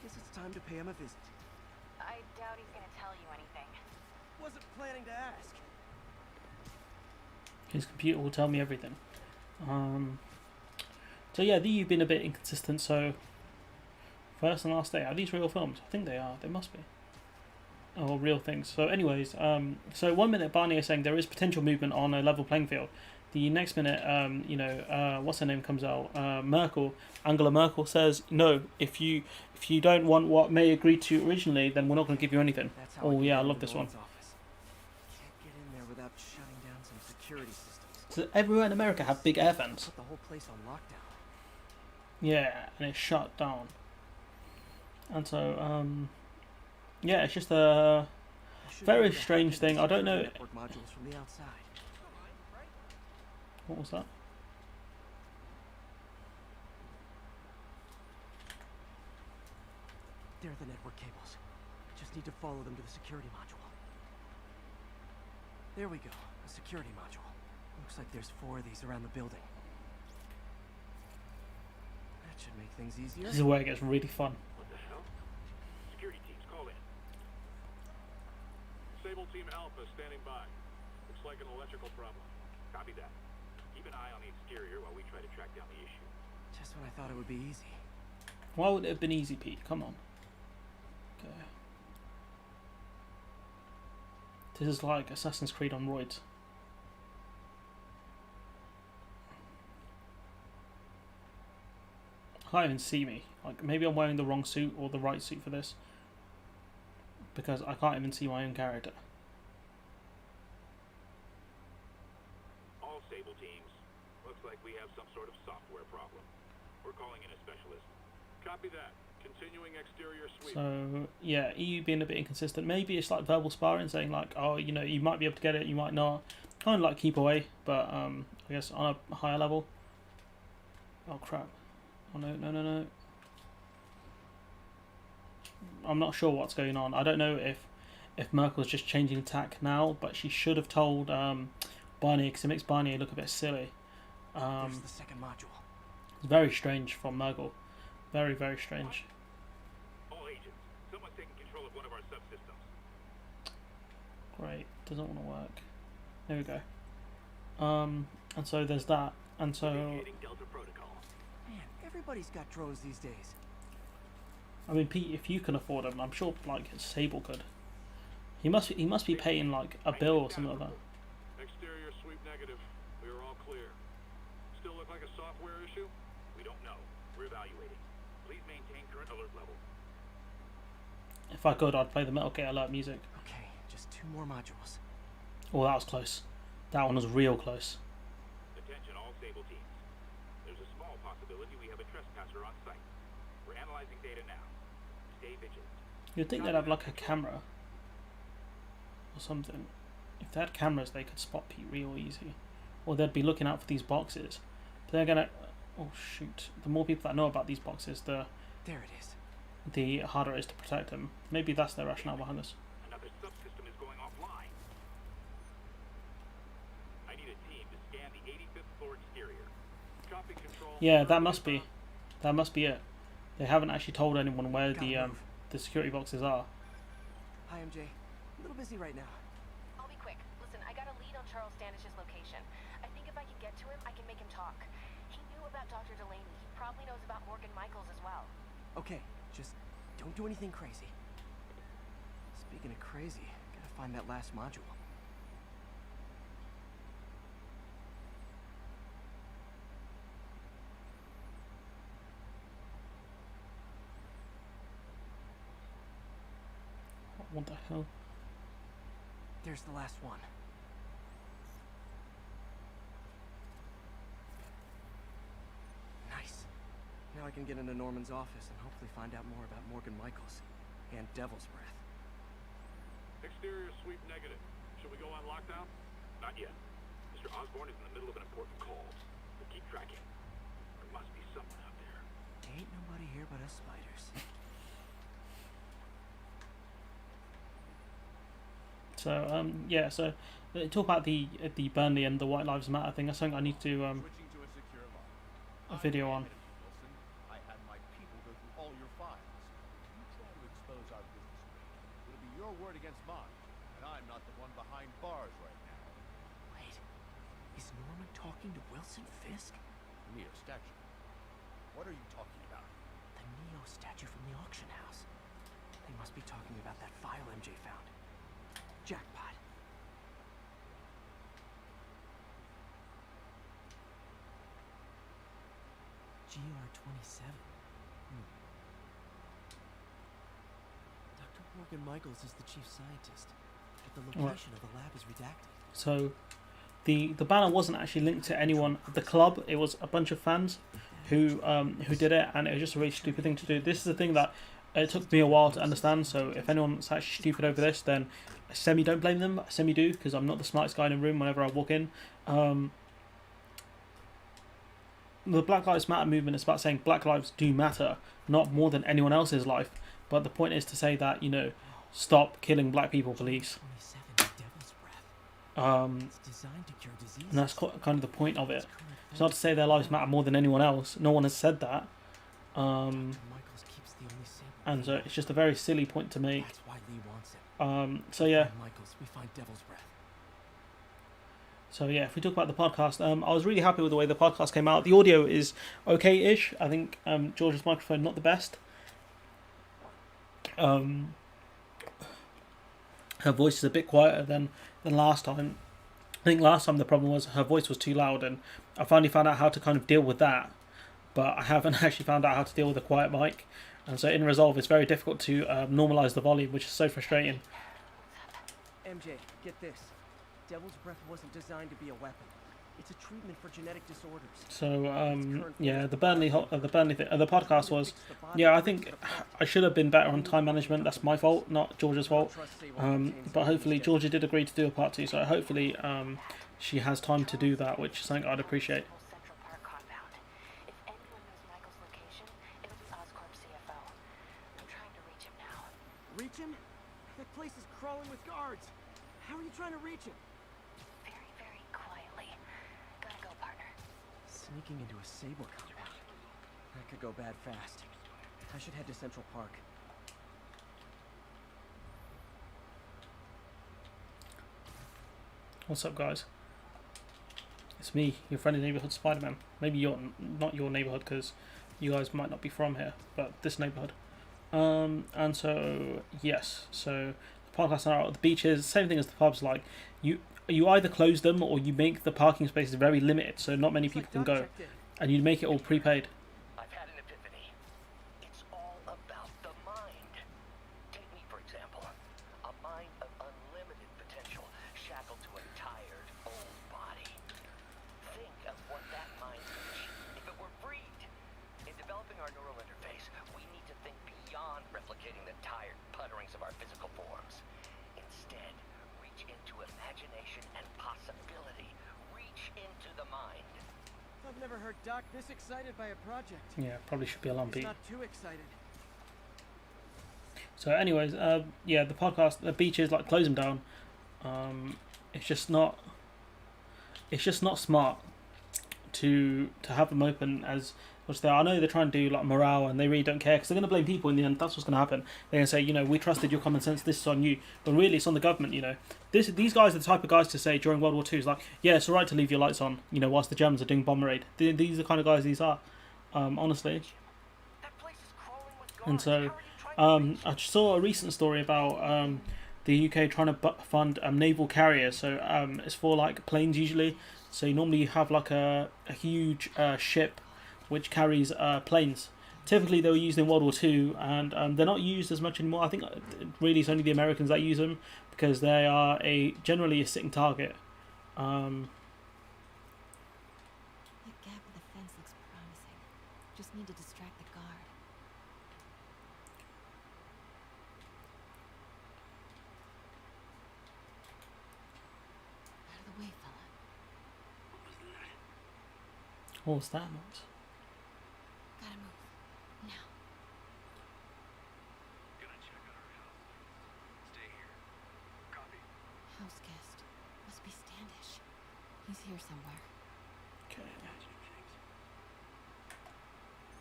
Guess it's time to pay him a visit. I doubt he's gonna tell you anything. Wasn't planning to ask. His computer will tell me everything. So yeah, the EU been a bit inconsistent. So first and last day, are these real films? I think they are. They must be. Oh, real things. So anyways, so 1 minute Barnier saying there is potential movement on a level playing field. The the next minute, what's her name comes out, Angela Merkel says, no, if you don't want what May agreed to originally, then we're not going to give you anything. That's how Oh can yeah, I get love into this one. Nolan's office. Can't get in there without shutting down some security systems. So everywhere in America have big air vents. Put the whole place on lockdown. Yeah, and it's shut down. And so, yeah, it's just a very strange thing. I don't know. Network modules from the outside. What was that? They're the network cables. Just need to follow them to the security module. There we go. A security module. Looks like there's 4 of these around the building. That should make things easier. This is where it gets really fun. What the hell? Security teams, call in. Sable Team Alpha standing by. Looks like an electrical problem. Copy that. Keep an eye on the exterior while we try to track down the issue. Just when I thought it would be easy. Why would it have been easy, Pete? Come on. Okay. This is like Assassin's Creed on roids. I can't even see me. Like, maybe I'm wearing the wrong suit or the right suit for this. Because I can't even see my own character. All Sable teams. Looks like we have some sort of software problem. We're calling in a specialist. Copy that. Continuing exterior sweep. So, yeah, EU being a bit inconsistent. Maybe it's like verbal sparring, saying like, oh, you know, you might be able to get it, you might not. Kind of like keep away, but I guess on a higher level. Oh, crap. Oh, no. I'm not sure what's going on. I don't know if Merkel's just changing tack now, but she should have told Barnier, because it makes Barnier look a bit silly. There's the second module. It's very strange from Merkel. Very, very strange. All agents, someone's taking control of one of our subsystems. Great. Doesn't want to work. There we go. And so there's that. And so... Initiating Delta Protocol. Man, everybody's got drones these days. I mean, Pete, if you can afford them, I'm sure like Sable could. He must be paying like a bill or something like that. Exterior sweep negative. We are all clear. Still look like a software issue? We don't know. We're evaluating. Please maintain current alert level. If I could, I'd play the Metal Gear Alert music. Okay, just 2 more modules. Oh, that was close. That one was real close. Attention all Sable teams. There's a small possibility we have a trespasser on site. We're analyzing data now. Stay vigilant. You'd think they'd have like a camera or something. If they had cameras, they could spot Pete real easy. Or they'd be looking out for these boxes. But they're gonna... Oh shoot. The more people that know about these boxes, There it is. the harder it is to protect them. Maybe that's their rationale behind this. Another subsystem is going offline. I need a team to scan the 85th floor exterior. Copy control. Yeah, that must be it. They haven't actually told anyone where Gotta move. the security boxes are. Hi, MJ. A little busy right now. I'll be quick. Listen, I got a lead on Charles Standish's location. I think if I can get to him, I can make him talk. He knew about Dr. Delaney. He probably knows about Morgan Michaels as well. Okay, just don't do anything crazy. Speaking of crazy, gotta find that last module. What the hell? There's the last one. Nice. Now I can get into Norman's office and hopefully find out more about Morgan Michaels and Devil's Breath. Exterior sweep negative. Should we go on lockdown? Not yet. Mr. Osborne is in the middle of an important call. We'll keep tracking. There must be someone out there. Ain't nobody here but us spiders. So yeah. So talk about the Burnley and the White Lives Matter thing. That's something I need to Switching to a secure line. a video on. Wilson, I had my people go through all your files. If you try to expose our business arrangement, it'll be your word against mine, and I'm not the one behind bars right now. Wait, is Norman talking to Wilson Fisk? Neo statue. What are you talking about? The Neo statue from the auction house. They must be talking about that file MJ found. Jackpot. GR-27. Dr. Morgan Michaels is the chief scientist, but the location of the lab is redacted. So the banner wasn't actually linked to anyone at the club. It was a bunch of fans who did it, and it was just a really stupid thing to do. This is the thing that it took me a while to understand. So if anyone's actually stupid over this, then I semi don't blame them. I semi do, because I'm not the smartest guy in the room whenever I walk in. The Black Lives Matter movement is about saying Black lives do matter, not more than anyone else's life. But the point is to say that, you know, stop killing black people, police. And that's kind of the point of it. It's not to say their lives matter more than anyone else. No one has said that. And so it's just a very silly point to make. So yeah. So yeah, if we talk about the podcast, I was really happy with the way the podcast came out. The audio is okay-ish. I think George's microphone not the best. Her voice is a bit quieter than last time. I think last time the problem was her voice was too loud, and I finally found out how to kind of deal with that. But I haven't actually found out how to deal with a quiet mic. And so in Resolve, it's very difficult to normalise the volume, which is so frustrating. MJ, get this. Devil's Breath wasn't designed to be a weapon. It's a treatment for genetic disorders. So yeah, the Burnley thing, the podcast was, yeah, I think I should have been better on time management. That's my fault, not Georgia's fault. But hopefully Georgia did agree to do a part 2, so hopefully she has time to do that, which is something I'd appreciate. Reach him? That place is crawling with guards. How are you trying to reach him? Very, very quietly. Gotta go, partner. Sneaking into a Sable compound. That could go bad fast. I should head to Central Park. What's up, guys? It's me, your friendly neighborhood Spiderman. Maybe you're not your neighborhood, because you guys might not be from here, but this neighborhood. And so yes, so the podcast are out at the beaches, same thing as the pubs. Like you either close them or you make the parking spaces very limited, so not many people can go, and you make it all prepaid. I've had an epiphany. It's all about the mind. Take me, for example. A mind of unlimited potential, shackled to a tired, old body. Think of what that mind could achieve if it were freed. In developing our neural interface, we need to think beyond replicating the tired putterings of our physical forms. Instead, reach into imagination and possibility. Reach into the mind. I've never heard Doc this excited by a project. Yeah, probably should be alarm beat. He's not too excited. So anyways, yeah, the podcast, the beaches, like, close them down. It's just not smart to have them open as much there. I know they're trying to do like morale, and they really don't care, because they're going to blame people in the end. That's what's going to happen. They're going to say, you know, we trusted your common sense, this is on you, but really it's on the government. You know, these guys are the type of guys to say during World War II, is like, yeah, it's alright to leave your lights on, you know, whilst the Germans are doing bomb raid. These are the kind of guys these are, honestly. And so I saw a recent story about the UK trying to fund naval carriers. So it's for like planes usually. So normally you have like a huge ship which carries planes. Typically they were used in World War II, and they're not used as much anymore. I think really it's only the Americans that use them, because they are generally a sitting target. That gap in the fence looks promising. Just need to distract the guard. Out of the way, fella. What was that noise? Gotta move. Now. Gonna check out our house. Stay here. Copy. House guest. Must be Standish. He's here somewhere. Okay.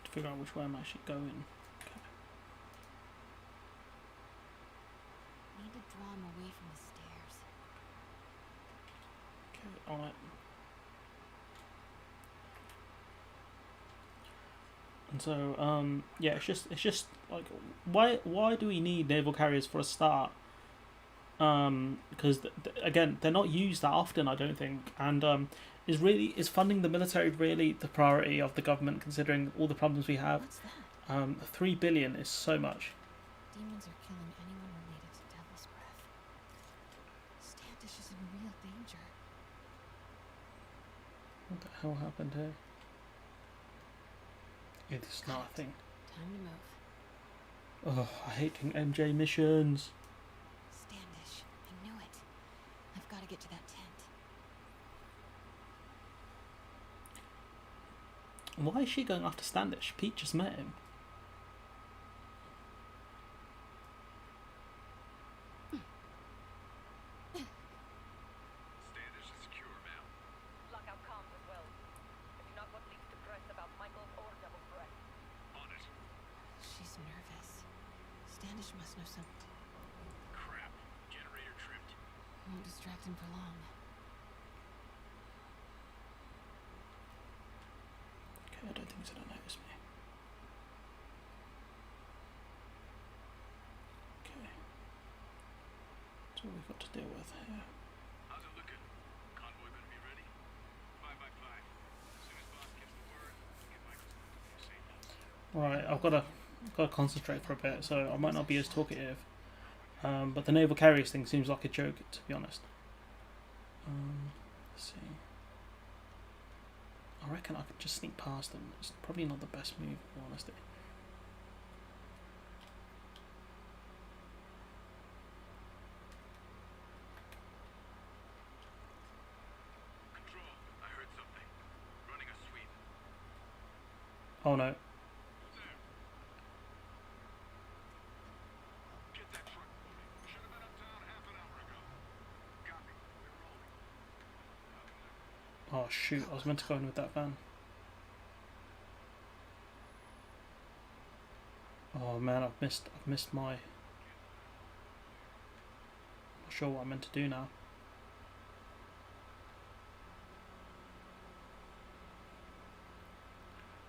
To figure out which way I'm actually going. Okay. Need to draw him away from the stairs. Okay. All right. And so, yeah, it's just like, why do we need naval carriers for a start? Because again, they're not used that often, I don't think, and is funding the military really the priority of the government, considering all the problems we have? What's that? 3 billion is so much. Demons are killing anyone related to Devil's Breath. Standish is in real danger. What the hell happened here? It's nothing. Time to move. Oh, I hate doing MJ missions. Standish, I knew it. I've got to get to that tent. Why is she going after Standish? Pete just met him. Standish is secure, ma'am. Lockout comms as well. If you're not what leaks to press about Michaels or Devil's Breath. On it. She's nervous. Standish must know something. Crap. Generator tripped. Won't distract him for long. Okay, I don't think he's gonna notice me. Okay. That's what we've got to deal with here. How's it looking? Convoy gonna be ready? 5 by 5. As soon as boss gets the word, we'll get Michaels to the safe house. Right, I've got to concentrate for a bit, so I might not be as talkative. But the naval carriers thing seems like a joke, to be honest. Let's see. I reckon I could just sneak past them. It's probably not the best move, in all honesty. Control, I heard something. Running a sweep. Oh no. Who's there? Get that truck moving. Should have been uptown half an hour ago. Copy. We're rolling. Oh shoot, I was meant to go in with that van. Oh man, I've missed my... Not sure what I'm meant to do now.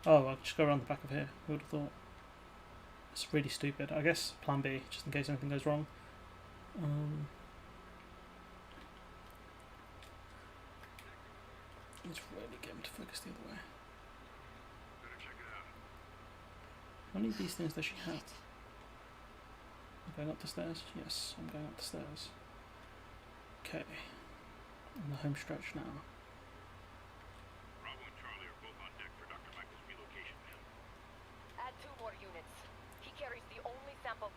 Oh, I'll just go around the back of here. Who would have thought? It's really stupid. I guess plan B, just in case anything goes wrong. Let's really get him to focus the other way. Better check it out. How many of these things does she have? I'm going up the stairs? Yes, I'm going up the stairs. Okay. On the home stretch now. Bravo and Charlie are both on deck for Dr. Michael's relocation, ma'am. Add 2 more units. He carries the only sample.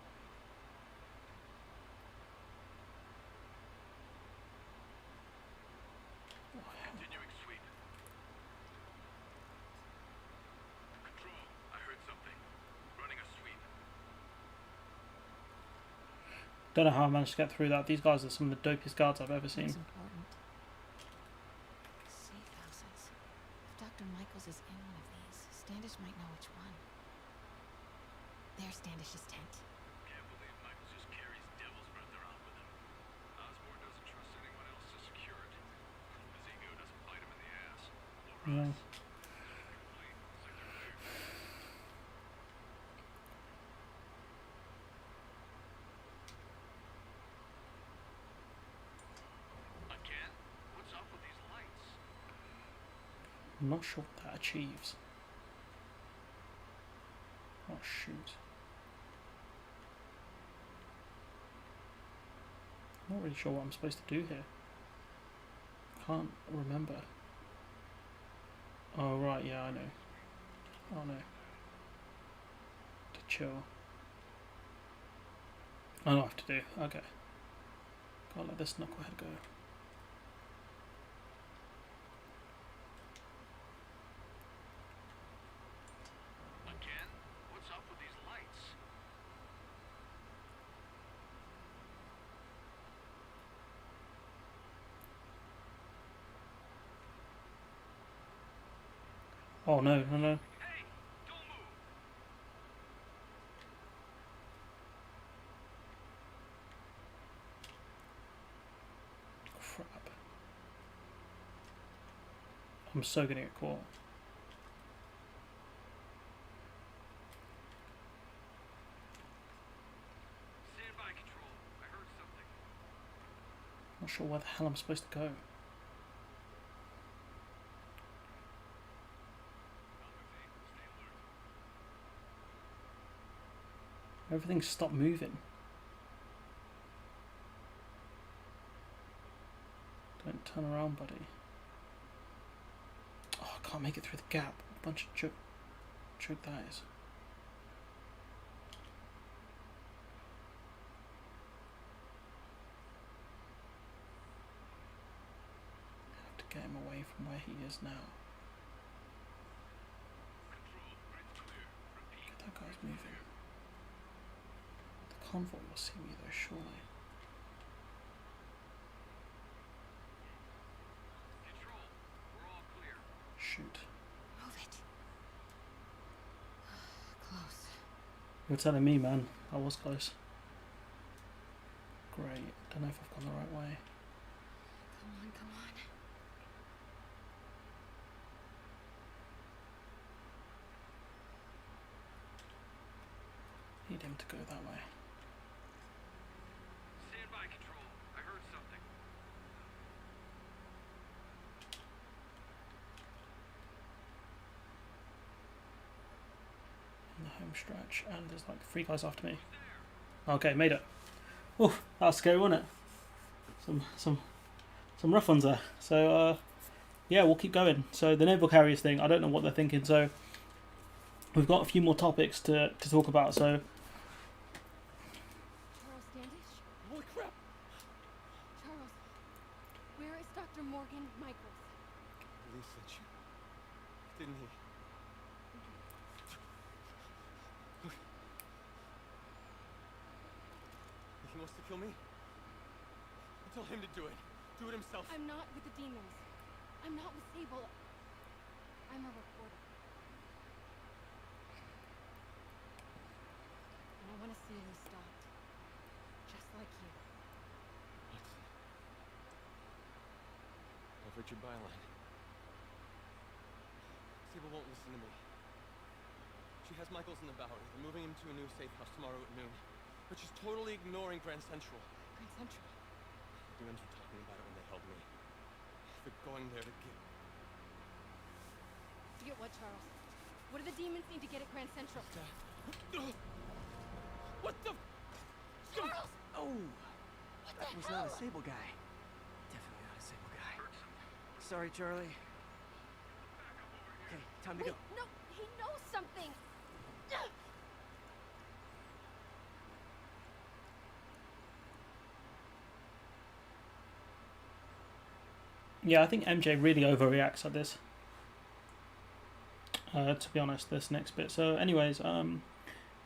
Continuing sweep. Control, I heard something. Running a sweep. Don't know how I managed to get through that. These guys are some of the dopest guards I've ever seen. It's important. Safe houses. If Dr. Michaels is in one of these, Standish might know which one. There's Standish's tent. Can't believe Michaels just carries Devil's Breath around with him. Osborn doesn't trust anyone else to secure it. His ego doesn't bite him in the ass. Or Yeah. us. Complete. Sector clear. Again? What's up with these lights? I'm not sure what that achieves. Oh shoot. I'm not really sure what I'm supposed to do here. Can't remember. Oh right, yeah, I know. Oh no. To chill. I know what I have to do. Okay. Can't let this knucklehead go. Again? What's up with these lights? Oh no, no, no. Hey! Don't move! Crap. I'm so gonna get caught. Stand by, Control. I heard something. Not sure where the hell I'm supposed to go. Everything stopped moving. Don't turn around, buddy. Oh, I can't make it through the gap. Bunch of choke that is. I have to get him away from where he is now. That guy's moving. The convoy will see me though, surely. Shoot. Move it. Close. You're telling me, man. I was close. Great. Don't know if I've gone the right way. Come on, come on. Need him to go that way. Stand by, Control. I heard something. In the home stretch, and there's like 3 guys after me. Okay, made it. Oof, that was scary, wasn't it? Some rough ones there. So yeah, we'll keep going. So the naval carriers thing, I don't know what they're thinking. So we've got a few more topics to talk about. So Charles Standish? Holy crap! Charles, where is Dr. Morgan Michaels? Lee sent you. Didn't he? He wants to kill me? Tell him to do it. Do it himself. I'm not with the demons. I'm not with Sable. I'm a reporter. And I want to see you stopped. Just like you. Watson. I've heard your byline. Sable won't listen to me. She has Michaels in the Bowery. They're moving him to a new safe house tomorrow at noon. But she's totally ignoring Grand Central. Grand Central. The demons were talking about it when they held me. They're going there to get... To get what, Charles? What do the demons need to get at Grand Central? What the... Charles! Oh! What That the was hell? not a Sable guy. Definitely not a Sable guy. Sorry, Charlie. Okay, time to Wait, go. no, he knows something. yeah, I think MJ really overreacts at this. To be honest, this next bit. So, anyways,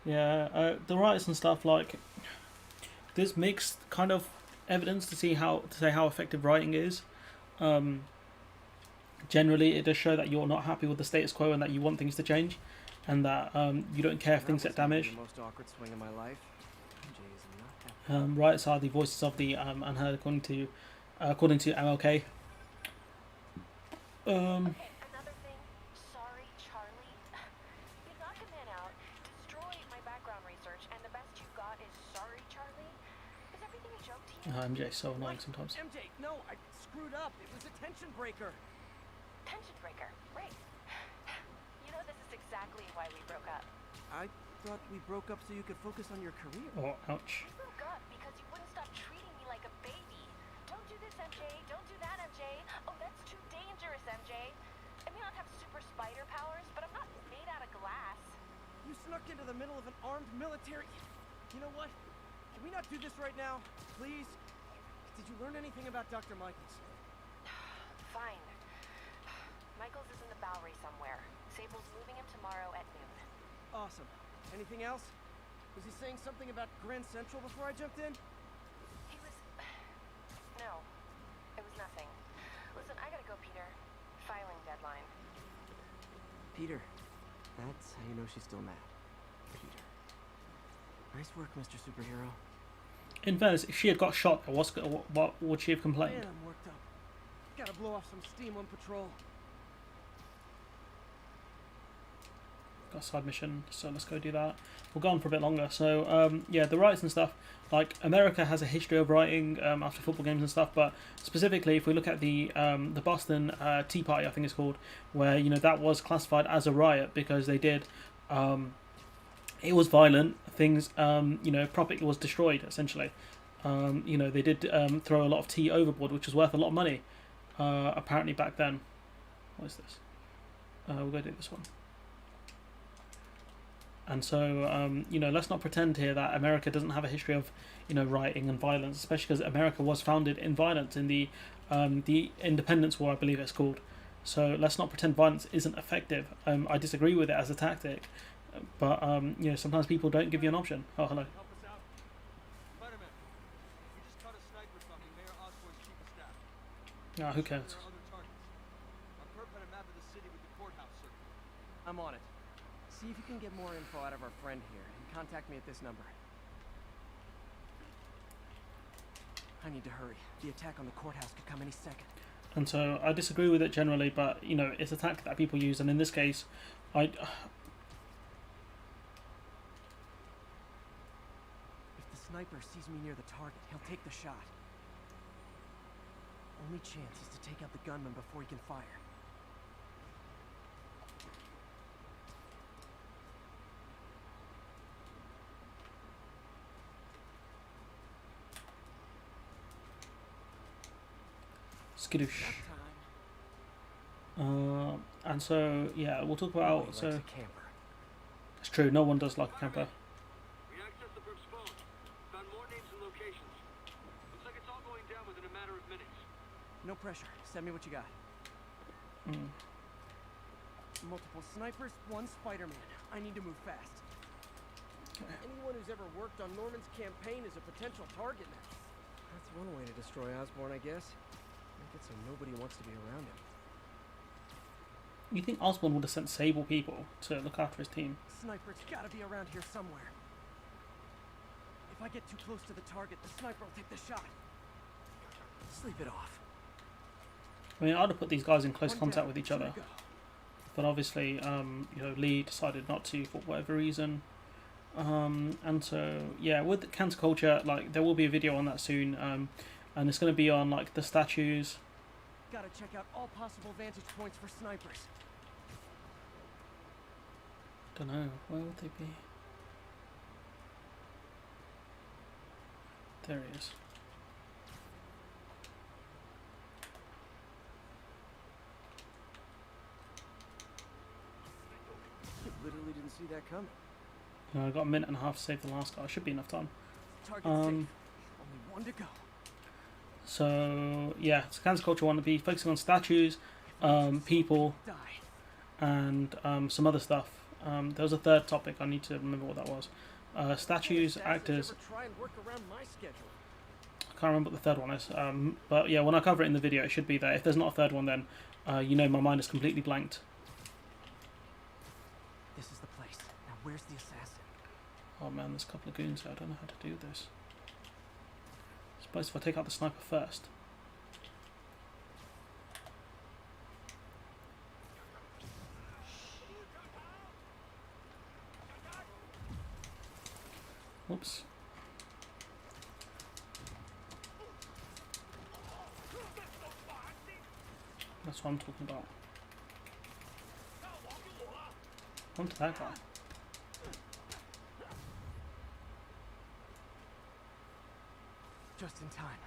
yeah, the riots and stuff, like this makes kind of evidence to say how effective writing is. Generally, it does show that you're not happy with the status quo and that you want things to change, and that you don't care if things get damaged. The most awkward swing of my life. MJ is not happy. Riots are the voices of the unheard, according to MLK. Okay, another thing. Sorry, Charlie. You knock a man out, destroy my background research, and the best you got is sorry, Charlie? Is everything a joke to you? MJ's so annoying sometimes. MJ, no, I screwed up. It was a tension breaker. Tension breaker, right. You know this is exactly why we broke up. I thought we broke up so you could focus on your career. Oh, ouch. We broke up because you wouldn't stop treating me like a baby. Don't do this, MJ. Don't do that, MJ. Oh, that's too dangerous, MJ. I may not have super spider powers, but I'm not made out of glass. You snuck into the middle of an armed military... You know what? Can we not do this right now? Please? Did you learn anything about Dr. Michaels? Fine. Michaels is in the Bowery somewhere. Sable's moving him tomorrow at noon. Awesome. Anything else? Was he saying something about Grand Central before I jumped in? He was... No. It was nothing. Listen, I gotta go, Peter. Filing deadline. Peter. That's how you know she's still mad. Peter. Nice work, Mr. Superhero. In fairness, if she had got shot, what would she have complained? Man, I'm worked up. Gotta blow off some steam on patrol. Got a side mission, so let's go do that. We'll go on for a bit longer. So yeah, the riots and stuff. Like America has a history of rioting after football games and stuff, but specifically, if we look at the Boston Tea Party, I think it's called, where that was classified as a riot because they did it was violent. Things, property was destroyed essentially. They did throw a lot of tea overboard, which was worth a lot of money, apparently back then. What is this? We'll go do this one. And so, let's not pretend here that America doesn't have a history of, rioting and violence, especially because America was founded in violence in the Independence War, I believe it's called. So let's not pretend violence isn't effective. I disagree with it as a tactic, but sometimes people don't give you an option. Oh, hello. Help us out. Spiderman, we just caught a sniper from Mayor Osborne's chief of staff. Ah, who cares? There are other targets. Our perp had a map of the city with the courthouse circle. I'm on it. See if you can get more info out of our friend here, and contact me at this number. I need to hurry. The attack on the courthouse could come any second. And so I disagree with it generally, but it's a tactic that people use, and in this case, If the sniper sees me near the target, he'll take the shot. Only chance is to take out the gunman before he can fire. skidoosh. That time. And so yeah, we'll talk about Nobody so likes a camper. it's true. No one does like a camper. We accessed the perp's phone. Found more names and locations. Looks like it's all going down within a matter of minutes. No pressure. Send me what you got. Multiple snipers, one Spiderman. I need to move fast. Anyone who's ever worked on Norman's campaign is a potential target now. That's one way to destroy Osborn, I guess. Make it so nobody wants to be around him. You think Osborn would have sent Sable people to look after his team? Sniper's gotta be around here somewhere. If I get too close to the target, the sniper will take the shot. Sleep it off. I mean, I'd have put these guys in close One contact down, with each two other, to go. but obviously, Lee decided not to for whatever reason. And so, yeah, with cancel culture, like, there will be a video on that soon, and it's going to be on, like, the statues. Gotta check out all possible vantage points for snipers. Don't know, where would they be? There he is. Literally didn't see that coming. I got a minute and a half to save the last guy. Should be enough time. Target safe. Only one to go. So yeah, it's cancel culture one to be focusing on statues, people, Die. and some other stuff. There was a third topic. I need to remember what that was. Statues, actors. Ever try and work around my schedule? I can't remember what the third one is. But yeah, when I cover it in the video, it should be there. If there's not a third one, then my mind is completely blanked. This is the place. Now where's the assassin? Oh man, there's a couple of goons here. I don't know how to do this. I suppose if I take out the sniper first. Whoops. That's what I'm talking about. On to that guy. Just in time.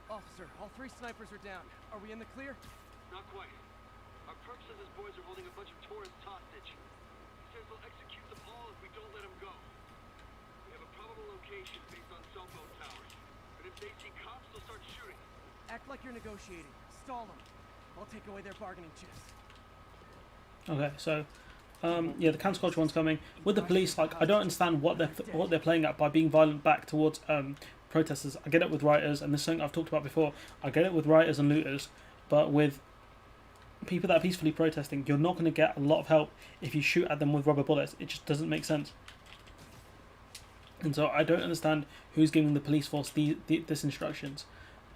Officer, all three snipers are down. Are we in the clear? Not quite. Our perp says his boys are holding a bunch of tourists hostage. He says they'll execute them all if we don't let them go. We have a probable location based on cell phone towers. But if they see cops, they'll start shooting. Act like you're negotiating. Stall them. I'll take away their bargaining chips. Okay, so yeah, the cancel culture one's coming with the police. Like, I don't understand what they're playing at by being violent back towards protesters. I get it with rioters, and this is something I've talked about before. I get it with rioters and looters, but with people that are peacefully protesting, you're not going to get a lot of help if you shoot at them with rubber bullets. It just doesn't make sense. And so I don't understand who's giving the police force this instructions.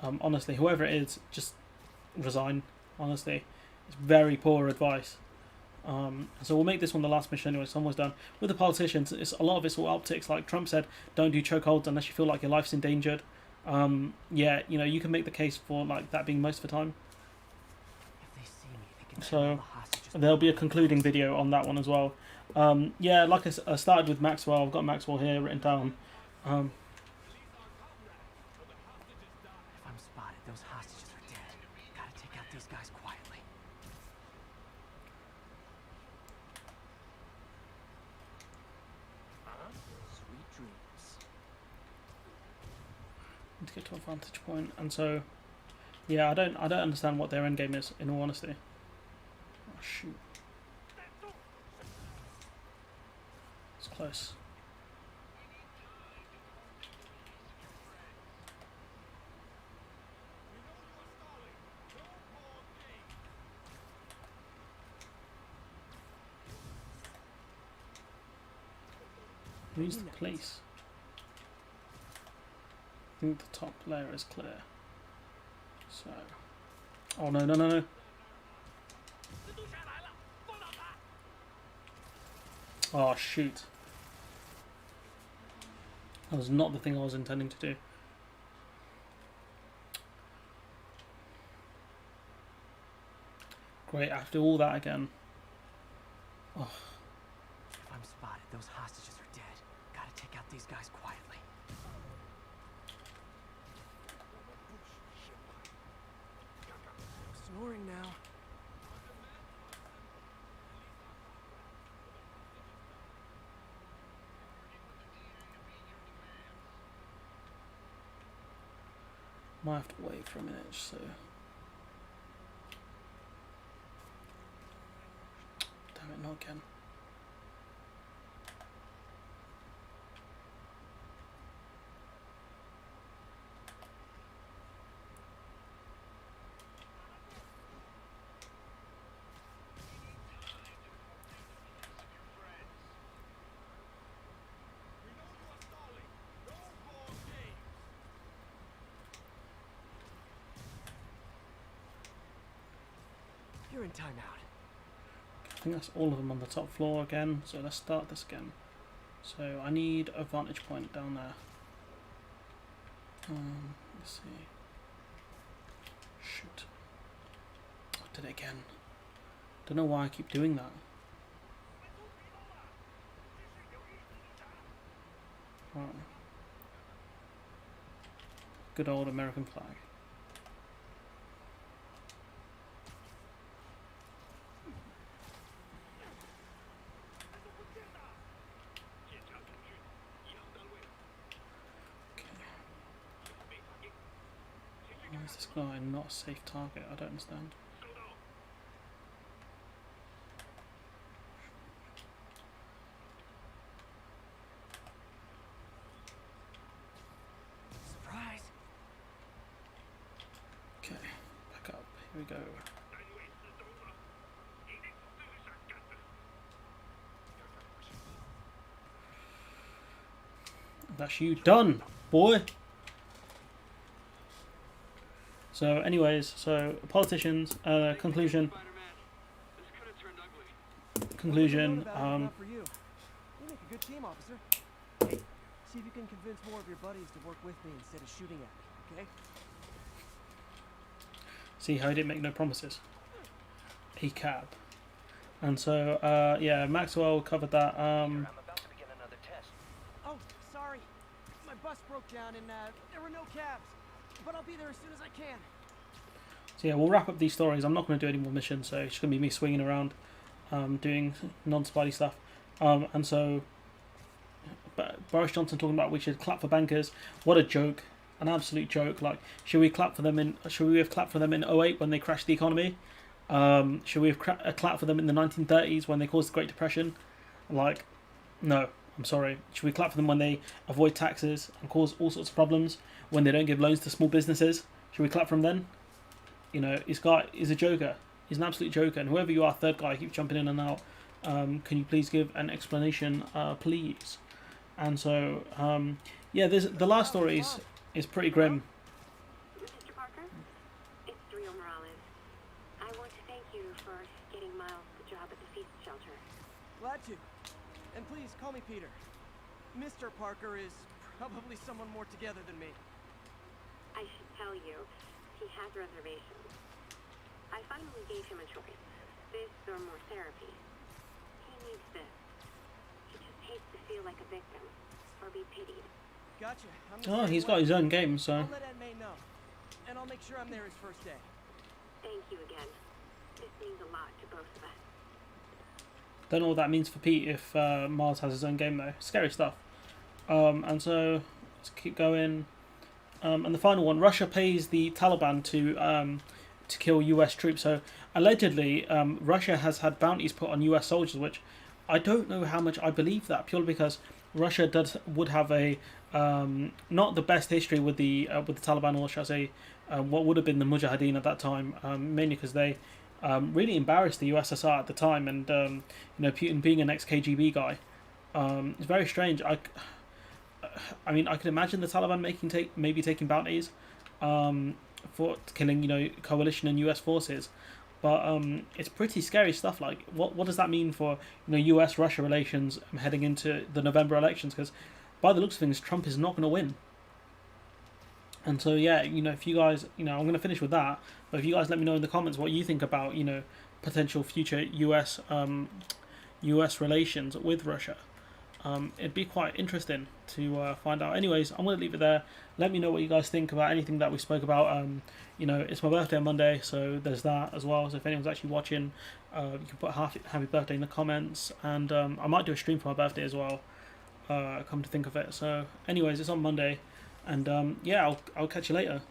Honestly, whoever it is, just resign. Honestly, it's very poor advice. So we'll make this one the last mission anyway. It's almost done. With the politicians, a lot of it's all optics. Like Trump said, don't do chokeholds unless you feel like your life's endangered. Yeah, you can make the case for like that being most of the time. If they see me, they can So the hostage there'll be a concluding video on that one as well. Yeah, like I started with Maxwell. I've got Maxwell here written down. If I'm spotted, those hostages are dead. Gotta take out these guys quietly. Sweet dreams. Need to get to a vantage point, and so yeah, I don't understand what their end game is, in all honesty. Oh shoot, it's close. Who's the police? I think the top layer is clear. So, oh no, no, no, no. Oh shoot. That was not the thing I was intending to do. Great, I have to do all that again. Oh. If I'm spotted, those hostages are dead. Gotta take out these guys quietly. I'm snoring now. Might have to wait for a minute, so. Damn it, not again. You're in timeout. I think that's all of them on the top floor again, so let's start this again. So I need a vantage point down there. Let's see. Shoot. I did it again. Don't know why I keep doing that. Right. Good old American flag. Why is this guy not a safe target? I don't understand. Surprise! Okay, back up. Here we go. That's you done, boy! So, anyways, so conclusion. Conclusion. For you. You make a good team, officer. Hey, see if you can convince more of your buddies to work with me instead of shooting at me, okay? See how he didn't make no promises. A cab. And so, yeah, Maxwell covered that. I'm about to begin another test. Oh, sorry. My bus broke down and there were no cabs. But I'll be there as soon as I can. So yeah, we'll wrap up these stories. I'm not going to do any more missions, so it's going to be me swinging around, doing non-Spidey stuff. And so, Boris Johnson talking about we should clap for bankers. What a joke! An absolute joke. Like, should we have clapped for them in 2008 when they crashed the economy? Should we have clapped for them in the 1930s when they caused the Great Depression? Like, no. I'm sorry. Should we clap for them when they avoid taxes and cause all sorts of problems? When they don't give loans to small businesses? Should we clap for them then? You know, this guy is a joker. He's an absolute joker. And whoever you are, third guy, keep jumping in and out. Can you please give an explanation, please? And so, yeah, the last story is pretty grim. Mr. Parker, it's Rio Morales. I want to thank you for getting Miles the job at the feast shelter. Glad to. And please call me Peter. Mr. Parker is probably someone more together than me. I should tell you, he has reservations. I finally gave him a choice. This or more therapy. He needs this. He just hates to feel like a victim or be pitied. Gotcha. I'm the Oh, same he's way. got his own game, so. I'll let Aunt May know. And I'll make sure I'm there his first day. Thank you again. This means a lot to both of us. Don't know what that means for Pete if Miles has his own game though. Scary stuff. And so let's keep going. And the final one: Russia pays the Taliban to kill U.S. troops. So allegedly, Russia has had bounties put on U.S. soldiers, which I don't know how much I believe that, purely because Russia would have a not the best history with the Taliban, or shall I say, what would have been the Mujahideen at that time, mainly because they really embarrassed the USSR at the time, and Putin being an ex-KGB guy, it's very strange. I mean, I could imagine the Taliban maybe taking bounties for killing coalition and US forces, but it's pretty scary stuff. Like, what does that mean for US-Russia relations heading into the November elections? Because by the looks of things, Trump is not going to win. And so yeah, if you guys, I'm going to finish with that. But if you guys let me know in the comments what you think about potential future US relations with Russia. It'd be quite interesting to find out. Anyways, I'm going to leave it there. Let me know what you guys think about anything that we spoke about. It's my birthday on Monday, so there's that as well. So if anyone's actually watching, you can put happy birthday in the comments. And I might do a stream for my birthday as well, come to think of it. So anyways, it's on Monday. And yeah, I'll catch you later.